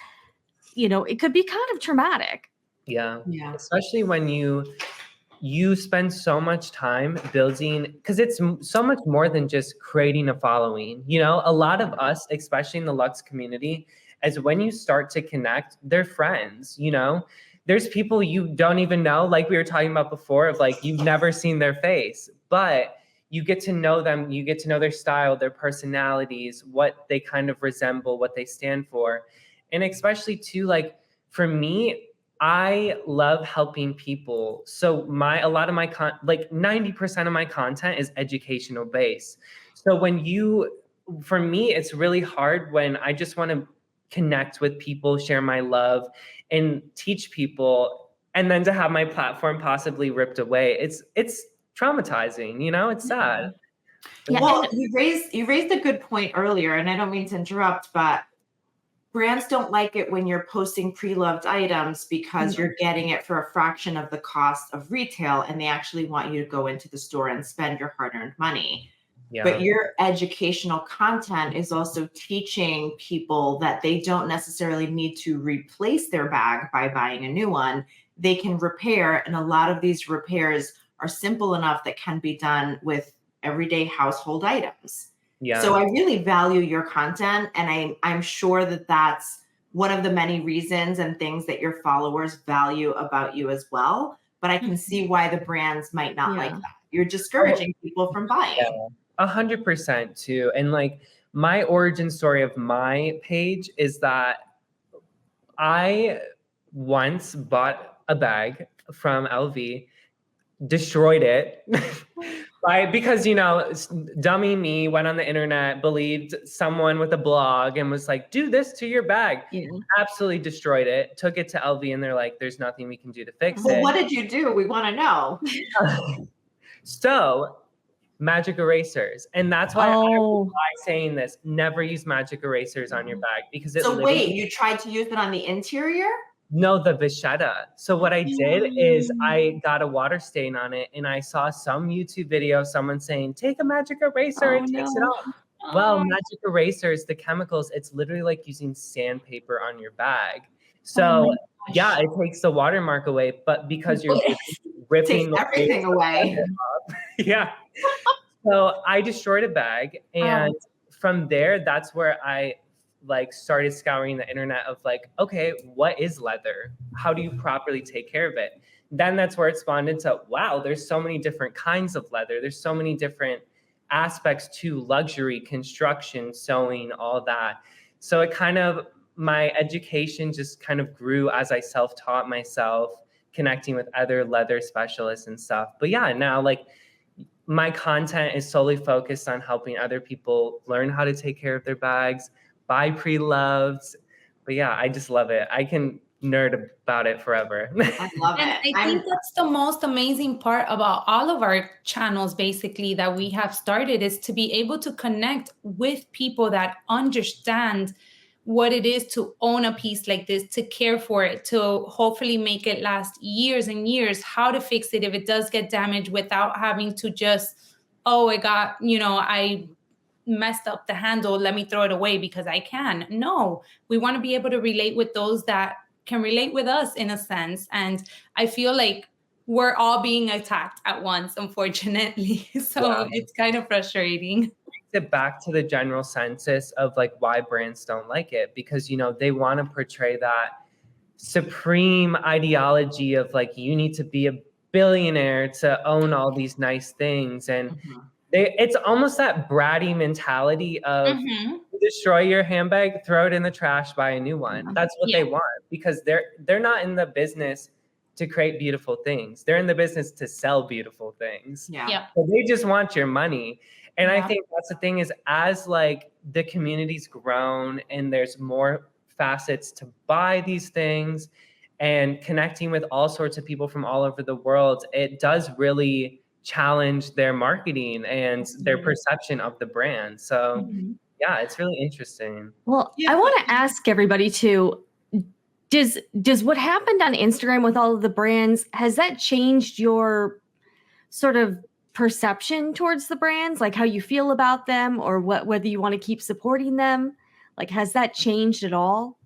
you know, it could be kind of traumatic. Yeah. Especially when you spend so much time building, because it's so much more than just creating a following. You know, a lot of us, especially in the Lux community, as when you start to connect, they're friends, you know? There's people you don't even know, like we were talking about before, of like, you've never seen their face, but you get to know them, you get to know their style, their personalities, what they kind of resemble, what they stand for. And especially too, like for me, I love helping people. So a lot of my like 90% of my content is educational based. So for me, it's really hard when I just want to connect with people, share my love, and teach people, and then to have my platform possibly ripped away. It's traumatizing, you know, it's sad. Yeah. Well, you raised a good point earlier, and I don't mean to interrupt, but brands don't like it when you're posting pre-loved items because you're getting it for a fraction of the cost of retail, and they actually want you to go into the store and spend your hard-earned money. Yeah. But your educational content is also teaching people that they don't necessarily need to replace their bag by buying a new one. They can repair, and a lot of these repairs are simple enough that can be done with everyday household items. Yeah. So I really value your content, and I'm sure that that's one of the many reasons and things that your followers value about you as well. But I can see why the brands might not like that. You're discouraging people from buying. 100% too. And like my origin story of my page is that I once bought a bag from LV, destroyed it because, you know, dummy me went on the internet, believed someone with a blog and was like, do this to your bag. Absolutely destroyed it, took it to LV, and they're like, there's nothing we can do to fix it. What did you do? We want to know. So magic erasers. And that's why I'm saying this, never use magic erasers on your bag, because it wait, you tried to use it on the interior? No, the vachetta. So what I did is I got a water stain on it, and I saw some YouTube video, someone saying, take a magic eraser and takes it off. Well, magic erasers, the chemicals, it's literally like using sandpaper on your bag. So yeah, it takes the watermark away, but because you're ripping everything away. Yeah. So I destroyed a bag, and from there, that's where I like started scouring the internet of like, okay, what is leather? How do you properly take care of it? Then that's where it spawned into, wow, there's so many different kinds of leather. There's so many different aspects to luxury, construction, sewing, all that. So it kind of, my education just kind of grew as I self-taught myself, connecting with other leather specialists and stuff. But yeah, now like my content is solely focused on helping other people learn how to take care of their bags, buy pre-loved. But yeah, I just love it. I can nerd about it forever. I love And it. I think that's the most amazing part about all of our channels, basically, that we have started, is to be able to connect with people that understand what it is to own a piece like this, to care for it, to hopefully make it last years and years, how to fix it if it does get damaged without having to just, oh, it got, I messed up the handle, let me throw it away because I can. No, we want to be able to relate with those that can relate with us in a sense. And I feel like we're all being attacked at once, unfortunately. So it's kind of frustrating. It back to the general census of like why brands don't like it, because they want to portray that supreme ideology of like you need to be a billionaire to own all these nice things, and it's almost that bratty mentality of destroy your handbag, throw it in the trash, buy a new one. That's what they want, because they're not in the business to create beautiful things. They're in the business to sell beautiful things. So they just want your money. And I think that's the thing, is as like the community's grown and there's more facets to buy these things and connecting with all sorts of people from all over the world, it does really challenge their marketing and their perception of the brand. So yeah, it's really interesting. Well, I want to ask everybody too, does what happened on Instagram with all of the brands, has that changed your sort of perception towards the brands, like how you feel about them, or whether you want to keep supporting them? Like, has that changed at all?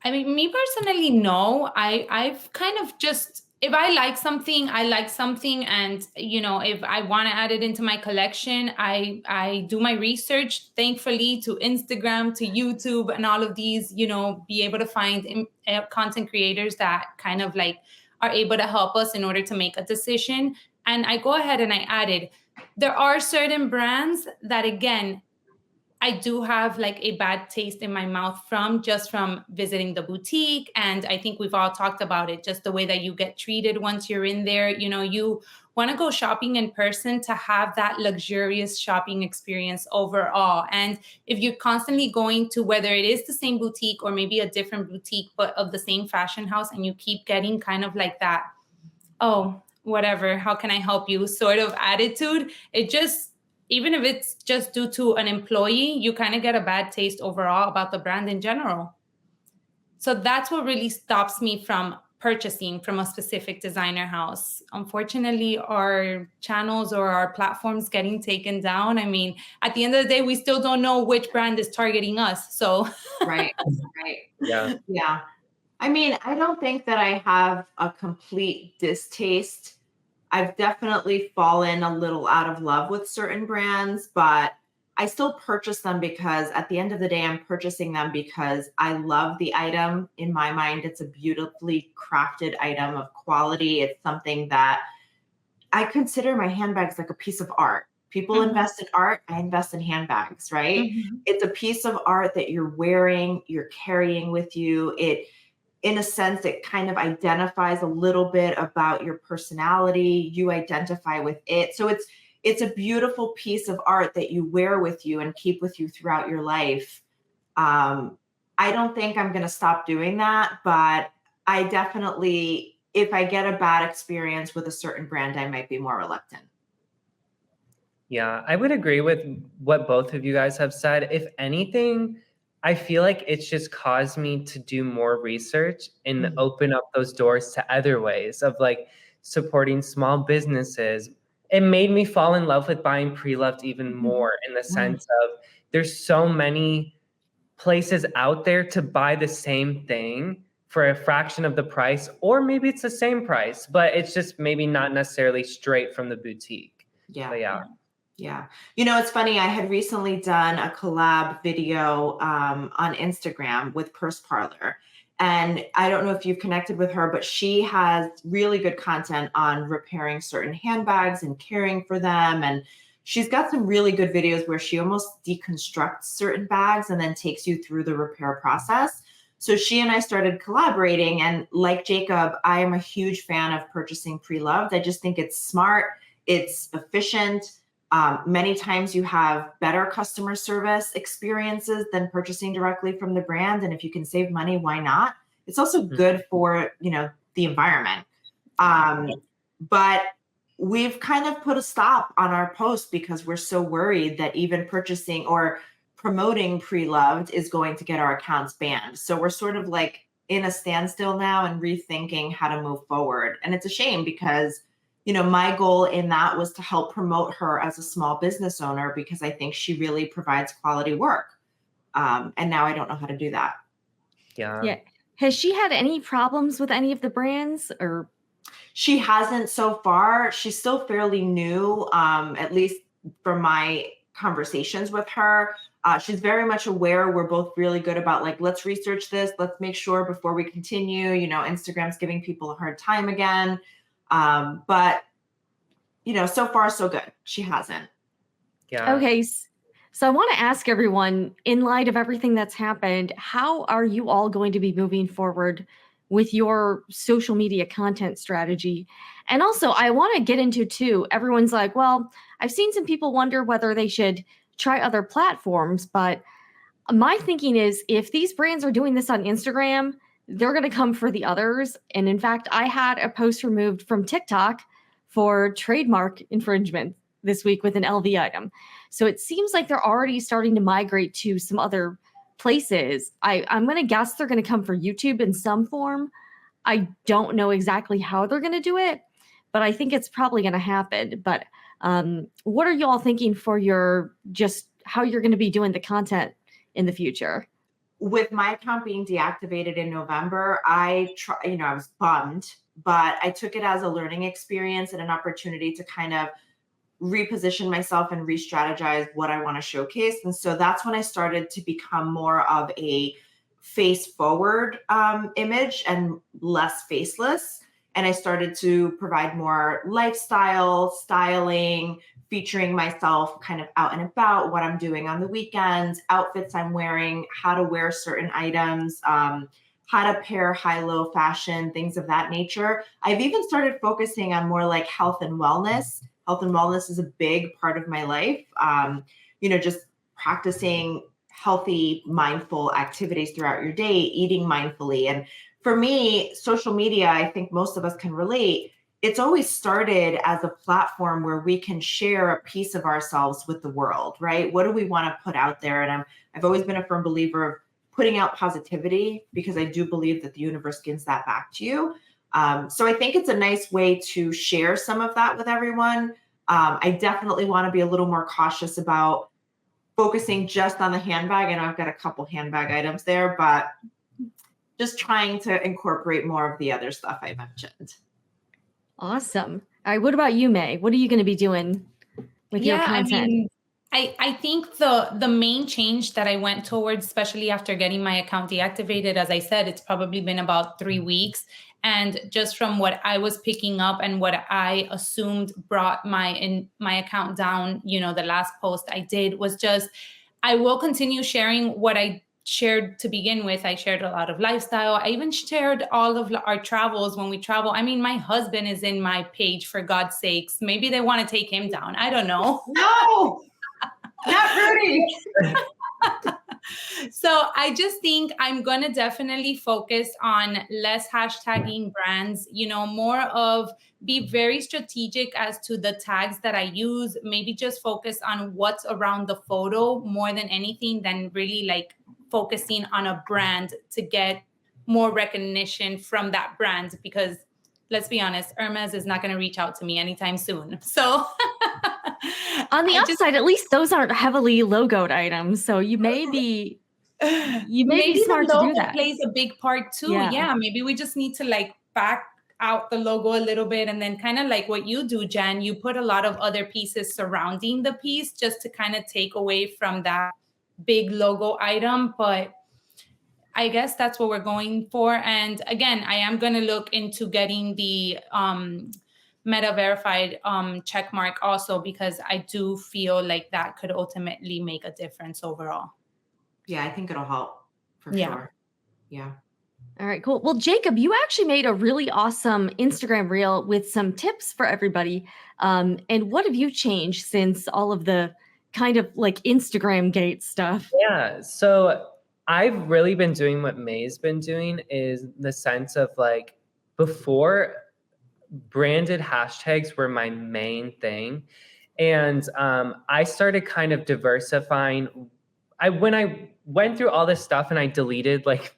I mean, me personally, no. I've kind of just, if I like something, I like something. And, if I want to add it into my collection, I do my research, thankfully, to Instagram, to YouTube, and all of these, be able to find content creators that kind of like are able to help us in order to make a decision. And I go ahead and I added, there are certain brands that, again, I do have like a bad taste in my mouth from visiting the boutique. And I think we've all talked about it, just the way that you get treated once you're in there. You want to go shopping in person to have that luxurious shopping experience overall. And if you're constantly going to, whether it is the same boutique or maybe a different boutique, but of the same fashion house, and you keep getting kind of like that, oh, whatever, how can I help you sort of attitude, it just, even if it's just due to an employee, you kind of get a bad taste overall about the brand in general. So that's what really stops me from purchasing from a specific designer house. Unfortunately, our channels or our platforms getting taken down. I mean, at the end of the day, we still don't know which brand is targeting us. So Right. Yeah. I mean, I don't think that I have a complete distaste. I've definitely fallen a little out of love with certain brands, but I still purchase them because at the end of the day, I'm purchasing them because I love the item. In my mind, it's a beautifully crafted item of quality. It's something that I consider my handbags like a piece of art. People invest in art, I invest in handbags, right? It's a piece of art that you're wearing, you're carrying with you. In a sense, it kind of identifies a little bit about your personality. You identify with it. So it's a beautiful piece of art that you wear with you and keep with you throughout your life. I don't think I'm going to stop doing that, but I definitely, if I get a bad experience with a certain brand, I might be more reluctant. Yeah, I would agree with what both of you guys have said. If anything, I feel like it's just caused me to do more research and open up those doors to other ways of like supporting small businesses. It made me fall in love with buying pre-loved even more, in the sense of there's so many places out there to buy the same thing for a fraction of the price, or maybe it's the same price, but it's just maybe not necessarily straight from the boutique. Yeah. It's funny. I had recently done a collab video on Instagram with Purse Parlor. And I don't know if you've connected with her, but she has really good content on repairing certain handbags and caring for them. And she's got some really good videos where she almost deconstructs certain bags and then takes you through the repair process. So she and I started collaborating, and like Jacob, I am a huge fan of purchasing pre-loved. I just think it's smart, it's efficient. Many times you have better customer service experiences than purchasing directly from the brand. And if you can save money, why not? It's also good for, the environment. But we've kind of put a stop on our post because we're so worried that even purchasing or promoting pre-loved is going to get our accounts banned. So we're sort of like in a standstill now and rethinking how to move forward. And it's a shame because, my goal in that was to help promote her as a small business owner because I think she really provides quality work. And now I don't know how to do that. Yeah. Has she had any problems with any of the brands or? She hasn't so far. She's still fairly new, at least from my conversations with her. She's very much aware. We're both really good about like, let's research this. Let's make sure before we continue, Instagram's giving people a hard time again. But, so far so good. She hasn't. Yeah. Okay. So I want to ask everyone, in light of everything that's happened, how are you all going to be moving forward with your social media content strategy? And also, I want to get into too, everyone's like, well, I've seen some people wonder whether they should try other platforms, but my thinking is if these brands are doing this on Instagram, they're going to come for the others. And in fact, I had a post removed from TikTok for trademark infringement this week with an LV item. So it seems like they're already starting to migrate to some other places. I'm going to guess they're going to come for YouTube in some form. I don't know exactly how they're going to do it, but I think it's probably going to happen. But what are you all thinking for just how you're going to be doing the content in the future? With my account being deactivated in November, I was bummed, but I took it as a learning experience and an opportunity to kind of reposition myself and re-strategize what I want to showcase. And so that's when I started to become more of a face forward image and less faceless. And I started to provide more lifestyle, styling, featuring myself kind of out and about, what I'm doing on the weekends, outfits I'm wearing, how to wear certain items, how to pair high-low fashion, things of that nature. I've even started focusing on more like health and wellness. Health and wellness is a big part of my life. Just practicing healthy, mindful activities throughout your day, eating mindfully. And for me, social media, I think most of us can relate. It's always started as a platform where we can share a piece of ourselves with the world, right? What do we want to put out there? And I've always been a firm believer of putting out positivity because I do believe that the universe gives that back to you. So I think it's a nice way to share some of that with everyone. I definitely want to be a little more cautious about focusing just on the handbag. I know I've got a couple handbag items there, but just trying to incorporate more of the other stuff I mentioned. Awesome. All right. What about you, May? What are you going to be doing with your content? I think the main change that I went towards, especially after getting my account deactivated, as I said, it's probably been about 3 weeks. And just from what I was picking up and what I assumed brought my account down, the last post I did was just, I will continue sharing what I shared to begin with. I shared a lot of lifestyle. I even shared all of our travels when we travel. I mean, my husband is in my page, for God's sakes. Maybe they want to take him down. I don't know. No, not Rudy. So I just think I'm going to definitely focus on less hashtagging brands, more of be very strategic as to the tags that I use, maybe just focus on what's around the photo more than anything than really like focusing on a brand to get more recognition from that brand, because let's be honest, Hermes is not going to reach out to me anytime soon. So on the upside, at least those aren't heavily logoed items. So you may be smart to do that. Plays a big part too. Yeah. Maybe we just need to like back out the logo a little bit and then kind of like what you do, Jen, you put a lot of other pieces surrounding the piece just to kind of take away from that big logo item. But I guess that's what we're going for. And again, I am going to look into getting the Meta verified check mark also, because I do feel like that could ultimately make a difference overall. Yeah, I think it'll help for Yeah. sure. Yeah. All right, cool. Well, Jacob, you actually made a really awesome Instagram reel with some tips for everybody. And what have you changed since all of the kind of like Instagram gate stuff? Yeah, so I've really been doing what May's been doing, is the sense of like, before, branded hashtags were my main thing. And I started kind of diversifying. When I went through all this stuff and I deleted like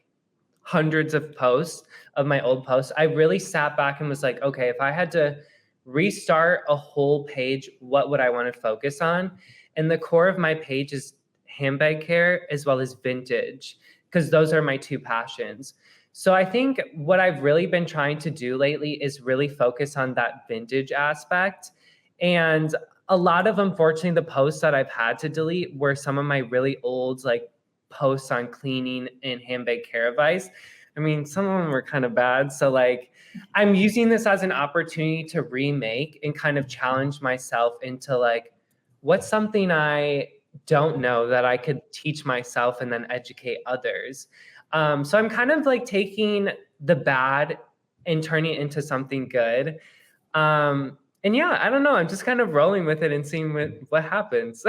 hundreds of posts of my old posts, I really sat back and was like, okay, if I had to restart a whole page, what would I want to focus on? And the core of my page is handbag care as well as vintage, because those are my two passions. So I think what I've really been trying to do lately is really focus on that vintage aspect. And a lot of, unfortunately, the posts that I've had to delete were some of my really old like posts on cleaning and handbag care advice. I mean, some of them were kind of bad. So like, I'm using this as an opportunity to remake and kind of challenge myself into like, what's something I don't know that I could teach myself and then educate others. So I'm kind of like taking the bad and turning it into something good. And yeah, I don't know. I'm just kind of rolling with it and seeing what happens.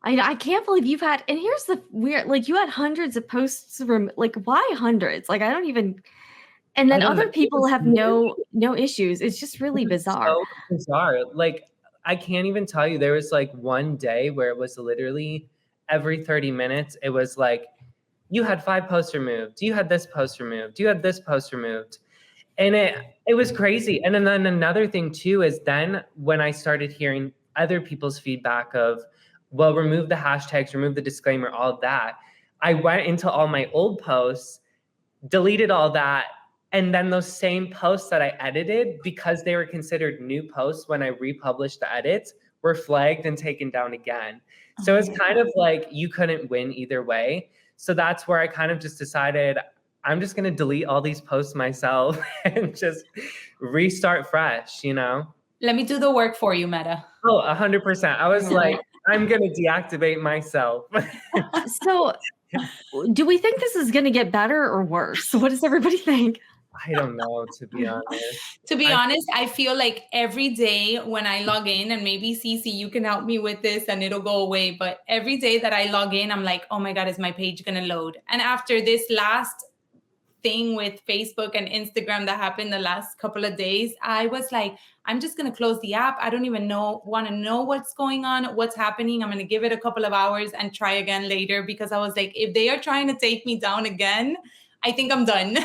I can't believe you've had, and here's the weird, like you had hundreds of posts from, like, why hundreds? Like, I don't even, and then I don't other know. people have no issues. It's just really bizarre. So bizarre. Like, I can't even tell you. There was like one day where it was literally every 30 minutes, it was like, you had 5 posts removed. You had this post removed. You had this post removed. And it was crazy. And then another thing too is then when I started hearing other people's feedback of, well, remove the hashtags, remove the disclaimer, all of that, I went into all my old posts, deleted all that, and then those same posts that I edited, because they were considered new posts when I republished the edits, were flagged and taken down again. So it's kind of like you couldn't win either way. So that's where I kind of just decided I'm just going to delete all these posts myself and just restart fresh, you know? Let me do the work for you, Meta. Oh, 100%. I was like, I'm going to deactivate myself. So do we think this is going to get better or worse? What does everybody think? I don't know, to be honest. To be honest, I feel like every day when I log in, and maybe Cece, you can help me with this and it'll go away, but every day that I log in, I'm like, oh my God, is my page going to load? And after this last thing with Facebook and Instagram that happened the last couple of days, I was like, I'm just going to close the app. I don't even want to know what's going on, what's happening. I'm going to give it a couple of hours and try again later, because I was like, if they are trying to take me down again, I think I'm done.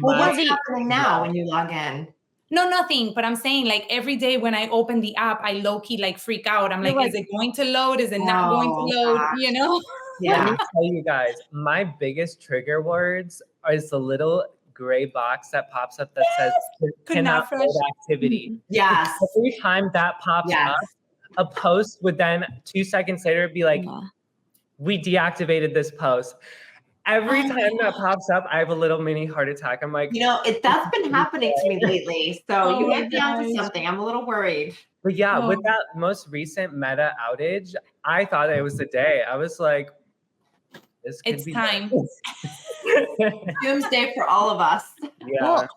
Well, what's happening now when you log in? No, nothing. But I'm saying, like, every day when I open the app, I low-key like freak out. I'm like, is it going to load? Is it not going to load? gosh. You know? Let Yeah. me tell you guys, my biggest trigger words is the little gray box that pops up that says cannot fresh. load activity. Yes. Every time that pops Yes. up, a post would then 2 seconds later be like, Yeah. we deactivated this post. Every time that pops up, I have a little mini heart attack. I'm like, You know, that's been happening to me lately. So Oh you my might be onto gosh. something. I'm a little worried. but yeah, with Oh. that most recent Meta outage, I thought it was the day. I was like, this could It's be time. Doomsday for all of us. Yeah. Well,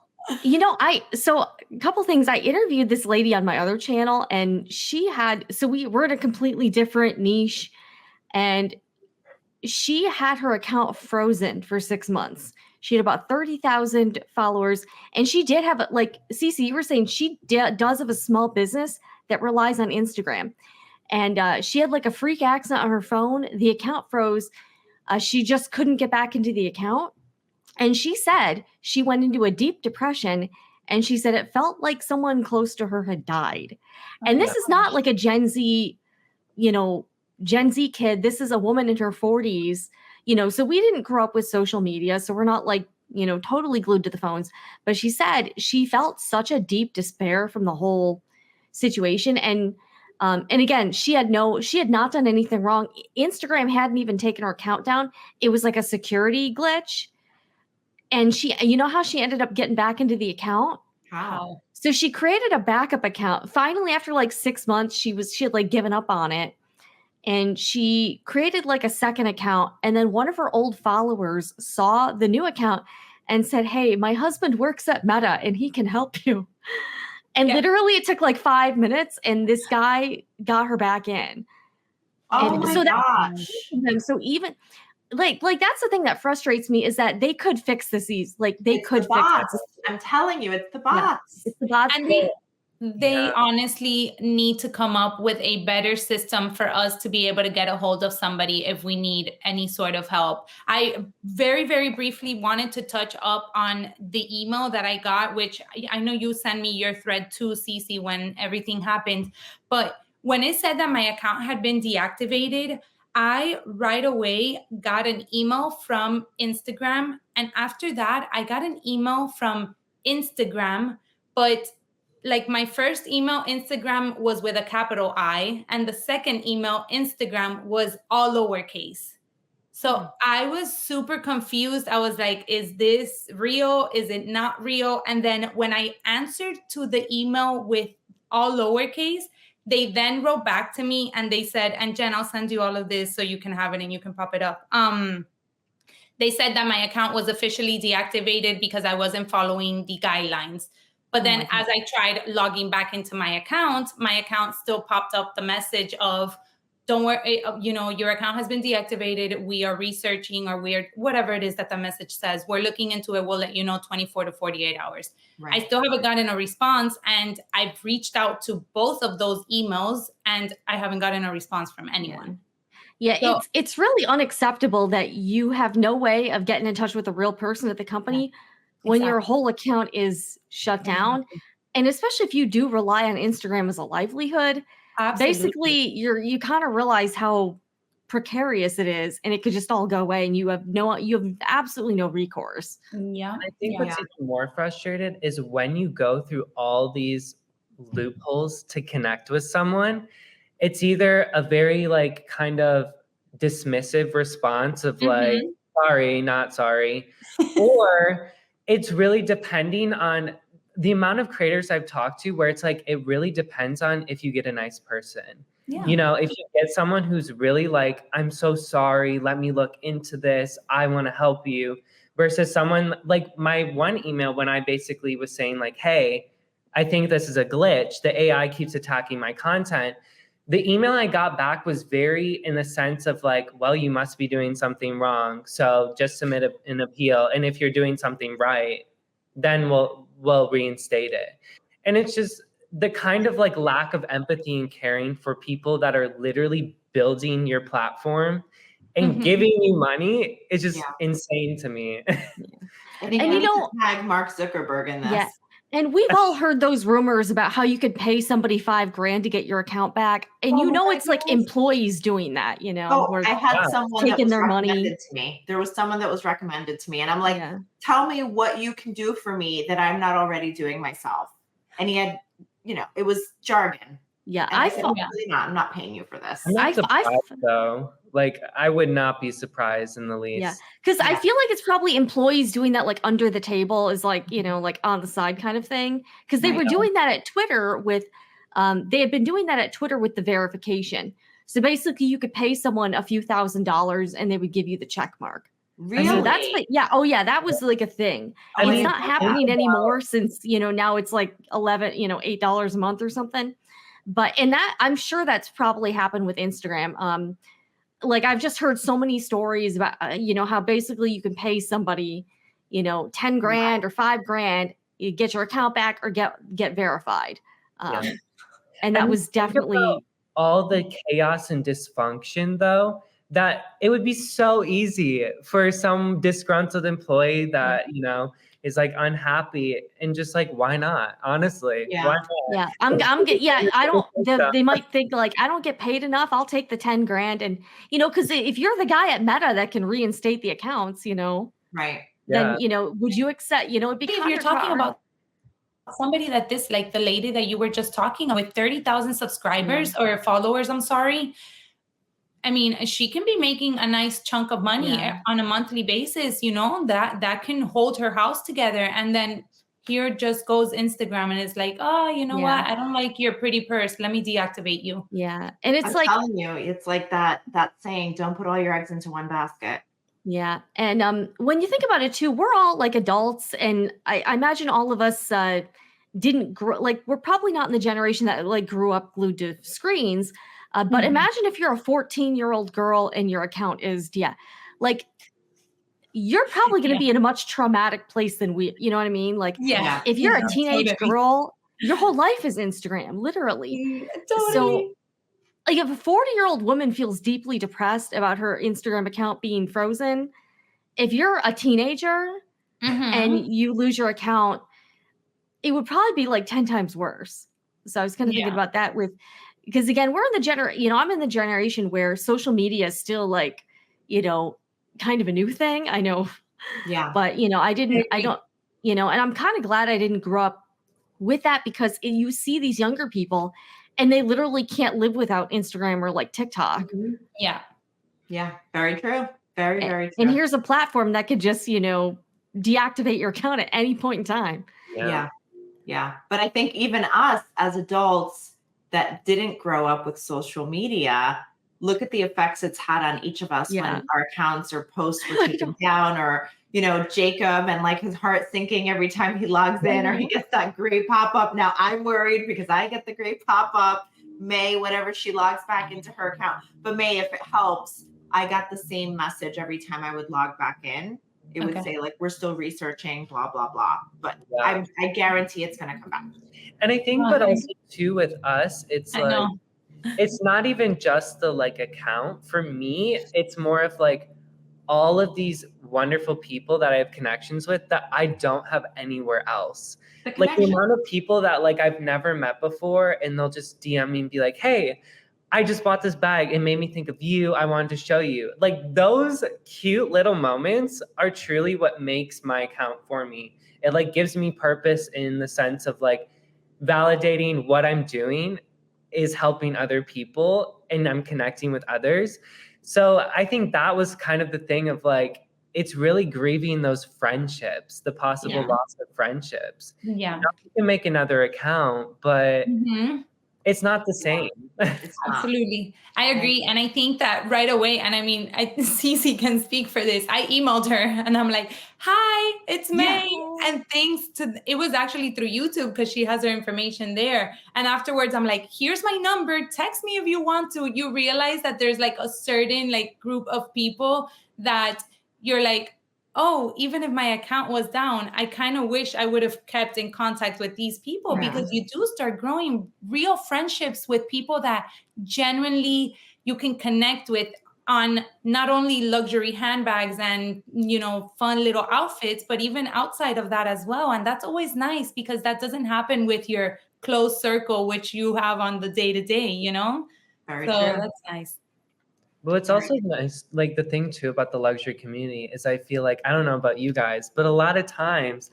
you know, so a couple things. I interviewed this lady on my other channel, and she had, so we're in a completely different niche, and she had her account frozen for 6 months. She had about 30,000 followers, and she did have, like Cece, you were saying, she does have a small business that relies on Instagram, and she had like a freak accident on her phone. The account froze. She just couldn't get back into the account. And she said she went into a deep depression, and she said it felt like someone close to her had died. And this is not like a Gen Z, Gen Z kid. This is a woman in her 40s, so we didn't grow up with social media. So we're not like, totally glued to the phones. But she said she felt such a deep despair from the whole situation. And again, she had not done anything wrong. Instagram hadn't even taken her account down. It was like a security glitch. And she, how she ended up getting back into the account? How? So she created a backup account. Finally, after like 6 months, she had like given up on it. And she created like a second account. And then one of her old followers saw the new account and said, "Hey, my husband works at Meta and he can help you." And literally it took like 5 minutes and this guy got her back in. Oh And my so gosh. so even like that's the thing that frustrates me is that they could fix this easy. Like they It's could the fix bots. this. I'm telling you, it's the Yeah. bots. It's the bots. And they honestly need to come up with a better system for us to be able to get a hold of somebody if we need any sort of help. I very, very briefly wanted to touch up on the email that I got, which I know you sent me your thread too, Cece, when everything happened. But when it said that my account had been deactivated, I right away got an email from Instagram. And after that, I got an email from Instagram, but like my first email Instagram was with a capital I, and the second email Instagram was all lowercase. So I was super confused. I was like, is this real? Is it not real? And then when I answered to the email with all lowercase, they then wrote back to me and they said, and Jen, I'll send you all of this so you can have it and you can pop it up. They said that my account was officially deactivated because I wasn't following the guidelines. But then as I tried logging back into my account still popped up the message of, don't worry, your account has been deactivated. We are researching, or whatever it is that the message says. We're looking into it. We'll let you know 24 to 48 hours. Right. I still haven't gotten a response, and I've reached out to both of those emails and I haven't gotten a response from anyone. Yeah, so, it's really unacceptable that you have no way of getting in touch with a real person at the company when your whole account is shut down. And especially if you do rely on Instagram as a livelihood, basically you kind of realize how precarious it is, and it could just all go away and you have absolutely no recourse. Yeah. I think what's even more frustrated is when you go through all these loopholes to connect with someone, it's either a very like kind of dismissive response of like, sorry, not sorry, or it's really depending on the amount of creators I've talked to where it's like, it really depends on if you get a nice person. Yeah. You know, if you get someone who's really like, I'm so sorry, let me look into this, I want to help you, versus someone like my one email when I basically was saying like, hey, I think this is a glitch. The AI keeps attacking my content. The email I got back was very in the sense of like, well, you must be doing something wrong. So just submit an appeal. And if you're doing something right, then we'll reinstate it. And it's just the kind of like lack of empathy and caring for people that are literally building your platform and giving you money is just insane to me. I think we need to tag Mark Zuckerberg in this. Yeah. And we've all heard those rumors about how you could pay somebody $5,000 to get your account back. And it's like employees doing that, I had someone taking their money to me. There was someone that was recommended to me. And I'm like, tell me what you can do for me that I'm not already doing myself. And he had, it was jargon. Yeah, I said, I'm not paying you for this. I'm not surprised, though. Like, I would not be surprised in the least. Yeah, because I feel like it's probably employees doing that, like under the table, is like like on the side kind of thing. Because they were doing that at Twitter with, they had been doing that at Twitter with the verification. So basically, you could pay someone a few $1,000s and they would give you the check mark. Really? So that's like, that was like a thing. It's not happening anymore since now it's like $8 a month or something. But I'm sure that's probably happened with Instagram. Like I've just heard so many stories about, how basically you can pay somebody, $10,000 or $5,000, you get your account back or get verified. And that was definitely all the chaos and dysfunction though, that it would be so easy for some disgruntled employee that, is like unhappy and just like, why not? Honestly, why not? Yeah, they might think like, I don't get paid enough. I'll take the $10,000. And, because if you're the guy at Meta that can reinstate the accounts, right. Then, would you accept, it'd be if you're talking about somebody that like the lady that you were just talking with 30,000 subscribers or followers, I'm sorry. I mean, she can be making a nice chunk of money on a monthly basis, that can hold her house together. And then here just goes Instagram and it's like, oh, you know Yeah. what? I don't like your pretty purse. Let me deactivate you. Yeah. And it's I'm like, telling you, it's like that saying, don't put all your eggs into one basket. yeah. And when you think about it too, we're all like adults, and I imagine all of us didn't grow, like, we're probably not in the generation that like grew up glued to screens. But Mhm. imagine if you're a 14-year-old girl and your account is, like, you're probably going to Yeah. be in a much traumatic place than we, you know what I mean? Like, Yeah. if you're a Yeah, teenage totally. girl, your whole life is Instagram, literally. So, Totally. like, if a 40-year-old woman feels deeply depressed about her Instagram account being frozen, if you're a teenager and Mhm. you lose your account, it would probably be like 10 times worse. So I was kind of thinking Yeah. about that because again, we're in the I'm in the generation where social media is still like, kind of a new thing. I know, Yeah. but I agree. don't, and I'm kind of glad I didn't grow up with that, because you see these younger people and they literally can't live without Instagram or like TikTok. Mhm. Yeah. Yeah. Very true. Very, very And true. here's a platform that could just, deactivate your account at any point in time. Yeah. Yeah. But I think even us as adults that didn't grow up with social media, look at the effects it's had on each of us Yeah. when our accounts or posts were taken down, or, Jacob and like his heart sinking every time he logs in or he gets that gray pop up. Now I'm worried because I get the gray pop up. May, whenever she logs back into her account. But May, if it helps, I got the same message every time I would log back in. It would Okay. say like, we're still researching, blah, blah, blah. But Yeah. I guarantee it's going to come back. And I think, but also too with us, it's I like, know. it's not even just the like account. For me, it's more of like all of these wonderful people that I have connections with that I don't have anywhere else. The Like the connection. amount of people that like I've never met before, and they'll just DM me and be like, hey, I just bought this bag. It made me think of you. I wanted to show you. Like those cute little moments are truly what makes my account for me. It like gives me purpose in the sense of like validating what I'm doing is helping other people and I'm connecting with others. So I think that was kind of the thing of like, it's really grieving those friendships, the possible Yeah. loss of friendships. Yeah. Now, you can make another account, but Mhm. it's not the same. It's not. Absolutely. I agree. And I think that right away, and I mean, Cece can speak for this. I emailed her and I'm like, hi, it's May. And thanks to, it was actually through YouTube because she has her information there. And afterwards, I'm like, here's my number. Text me if you want to. You realize that there's like a certain like group of people that you're like, oh, even if my account was down, I kind of wish I would have kept in contact with these people, because you do start growing real friendships with people that genuinely you can connect with on not only luxury handbags and, fun little outfits, but even outside of that as well. And that's always nice because that doesn't happen with your close circle, which you have on the day to day, Very so true. that's nice. Well, it's also nice, like the thing too about the luxury community is I feel like, I don't know about you guys, but a lot of times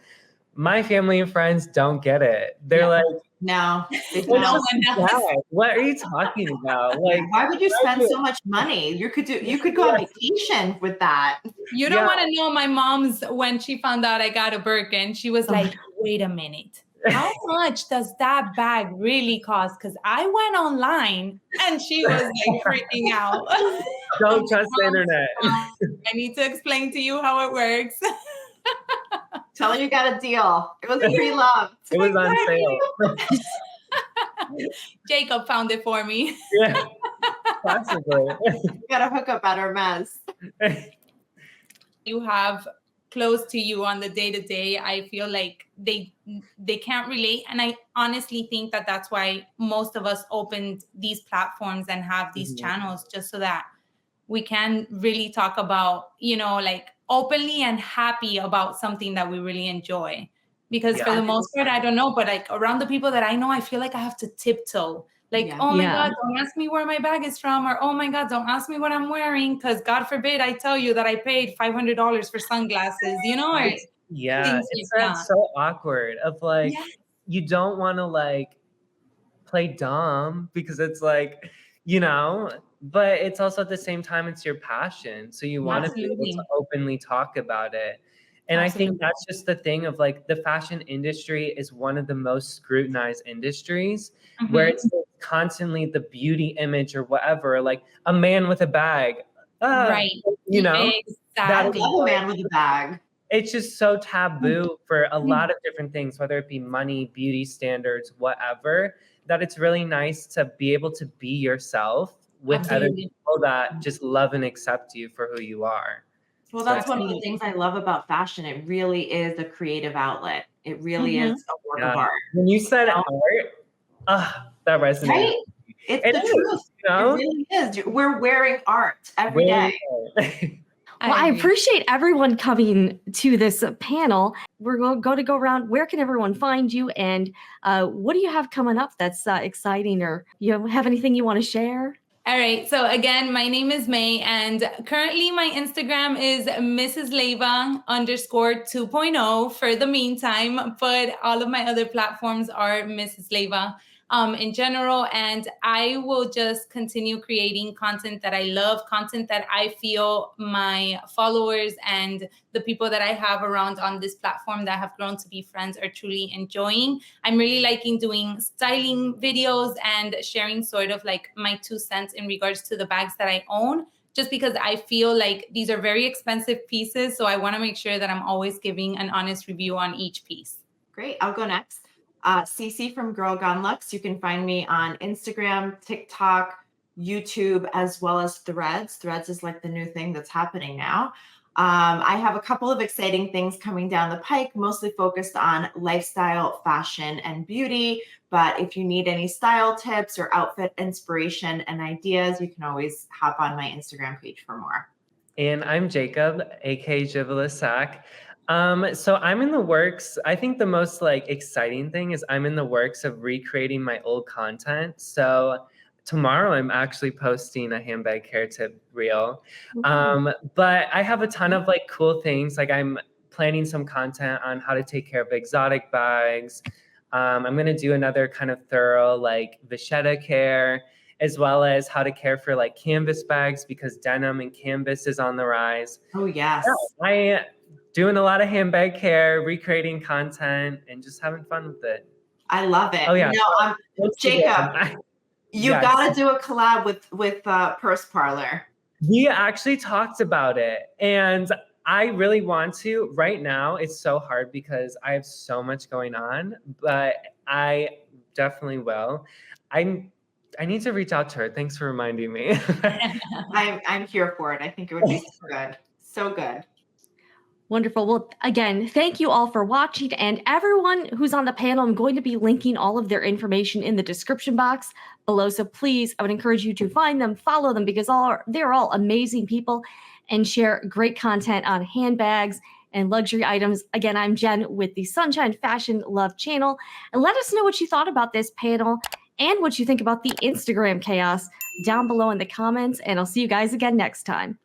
my family and friends don't get it. They're like, No, they "It's don't. just bad. What are you talking about? Like, Why would you spend so much money? You could go on vacation with that. You don't want to know my mom's, when she found out I got a Birkin, she was like, wait a minute. How much does that bag really cost? Because I went online and she was like freaking out. Don't trust the internet. I need to explain to you how it works. Tell her you got a deal. It was pre-loved. It was on sale. Jacob found it for me. Yeah, possibly. You got to hook up at Hermes. You have close to you on the day-to-day, I feel like they can't relate. And I honestly think that that's why most of us opened these platforms and have these channels, just so that we can really talk about, like openly and happy about something that we really enjoy. Because for the most part, I don't know, but like around the people that I know, I feel like I have to tiptoe. Like, oh my God, don't ask me where my bag is from. Or, oh my God, don't ask me what I'm wearing. Because God forbid I tell you that I paid $500 for sunglasses, Or yeah, it's that's so awkward of like, you don't want to like play dumb because it's like, but it's also at the same time, it's your passion. So you want to be able to openly talk about it. And I Absolutely. think that's just the thing of like the fashion industry is one of the most scrutinized industries where it's constantly the beauty image or whatever, like a man with a bag. Right. You know, I Exactly. love a man with a bag. it's just so taboo for a lot of different things, whether it be money, beauty standards, whatever, that it's really nice to be able to be yourself with other Absolutely. people that just love and accept you for who you are. Well, So that's one of the things I love about fashion. It really is a creative outlet. It really is a work of art. when you said know? art, that resonated. Right? It's It the is, truth. you know? It really is. We're wearing art every day. Well, I agree. appreciate everyone coming to this panel. We're going to go around. Where can everyone find you? And what do you have coming up that's exciting? Or you have anything you want to share? All right. So again, my name is May, and currently my Instagram is Mrs. Leva _2.0 for the meantime, but all of my other platforms are Mrs. Leva in general. And I will just continue creating content that I love, content that I feel my followers and the people that I have around on this platform that have grown to be friends are truly enjoying. I'm really liking doing styling videos and sharing sort of like my 2 cents in regards to the bags that I own, just because I feel like these are very expensive pieces. So I want to make sure that I'm always giving an honest review on each piece. Great. I'll go next. Cece from Girl Gone Lux. You can find me on Instagram, TikTok, YouTube, as well as Threads. Threads is like the new thing that's happening now. I have a couple of exciting things coming down the pike, mostly focused on lifestyle, fashion, and beauty. But if you need any style tips or outfit inspiration and ideas, you can always hop on my Instagram page for more. And I'm Jacob, aka Jivalisak. So I'm in the works. I think the most like exciting thing is I'm in the works of recreating my old content. So tomorrow I'm actually posting a handbag hair tip reel. But I have a ton of like cool things. Like I'm planning some content on how to take care of exotic bags. I'm gonna do another kind of thorough like vachetta care, as well as how to care for like canvas bags because denim and canvas is on the rise. Oh, yes. I doing a lot of handbag care, recreating content, and just having fun with it. I love it. Oh yeah, Jacob, you yes. gotta do a collab with Purse Parlor. We actually talked about it, and I really want to. Right now, it's so hard because I have so much going on, but I definitely will. I need to reach out to her. Thanks for reminding me. I'm here for it. I think it would be so good. So good. Wonderful. Well, again, thank you all for watching, and everyone who's on the panel, I'm going to be linking all of their information in the description box below. So please, I would encourage you to find them, follow them, because they're all amazing people and share great content on handbags and luxury items. Again, I'm Jen with the Sunshine Fashion Love channel, and let us know what you thought about this panel and what you think about the Instagram chaos down below in the comments, and I'll see you guys again next time.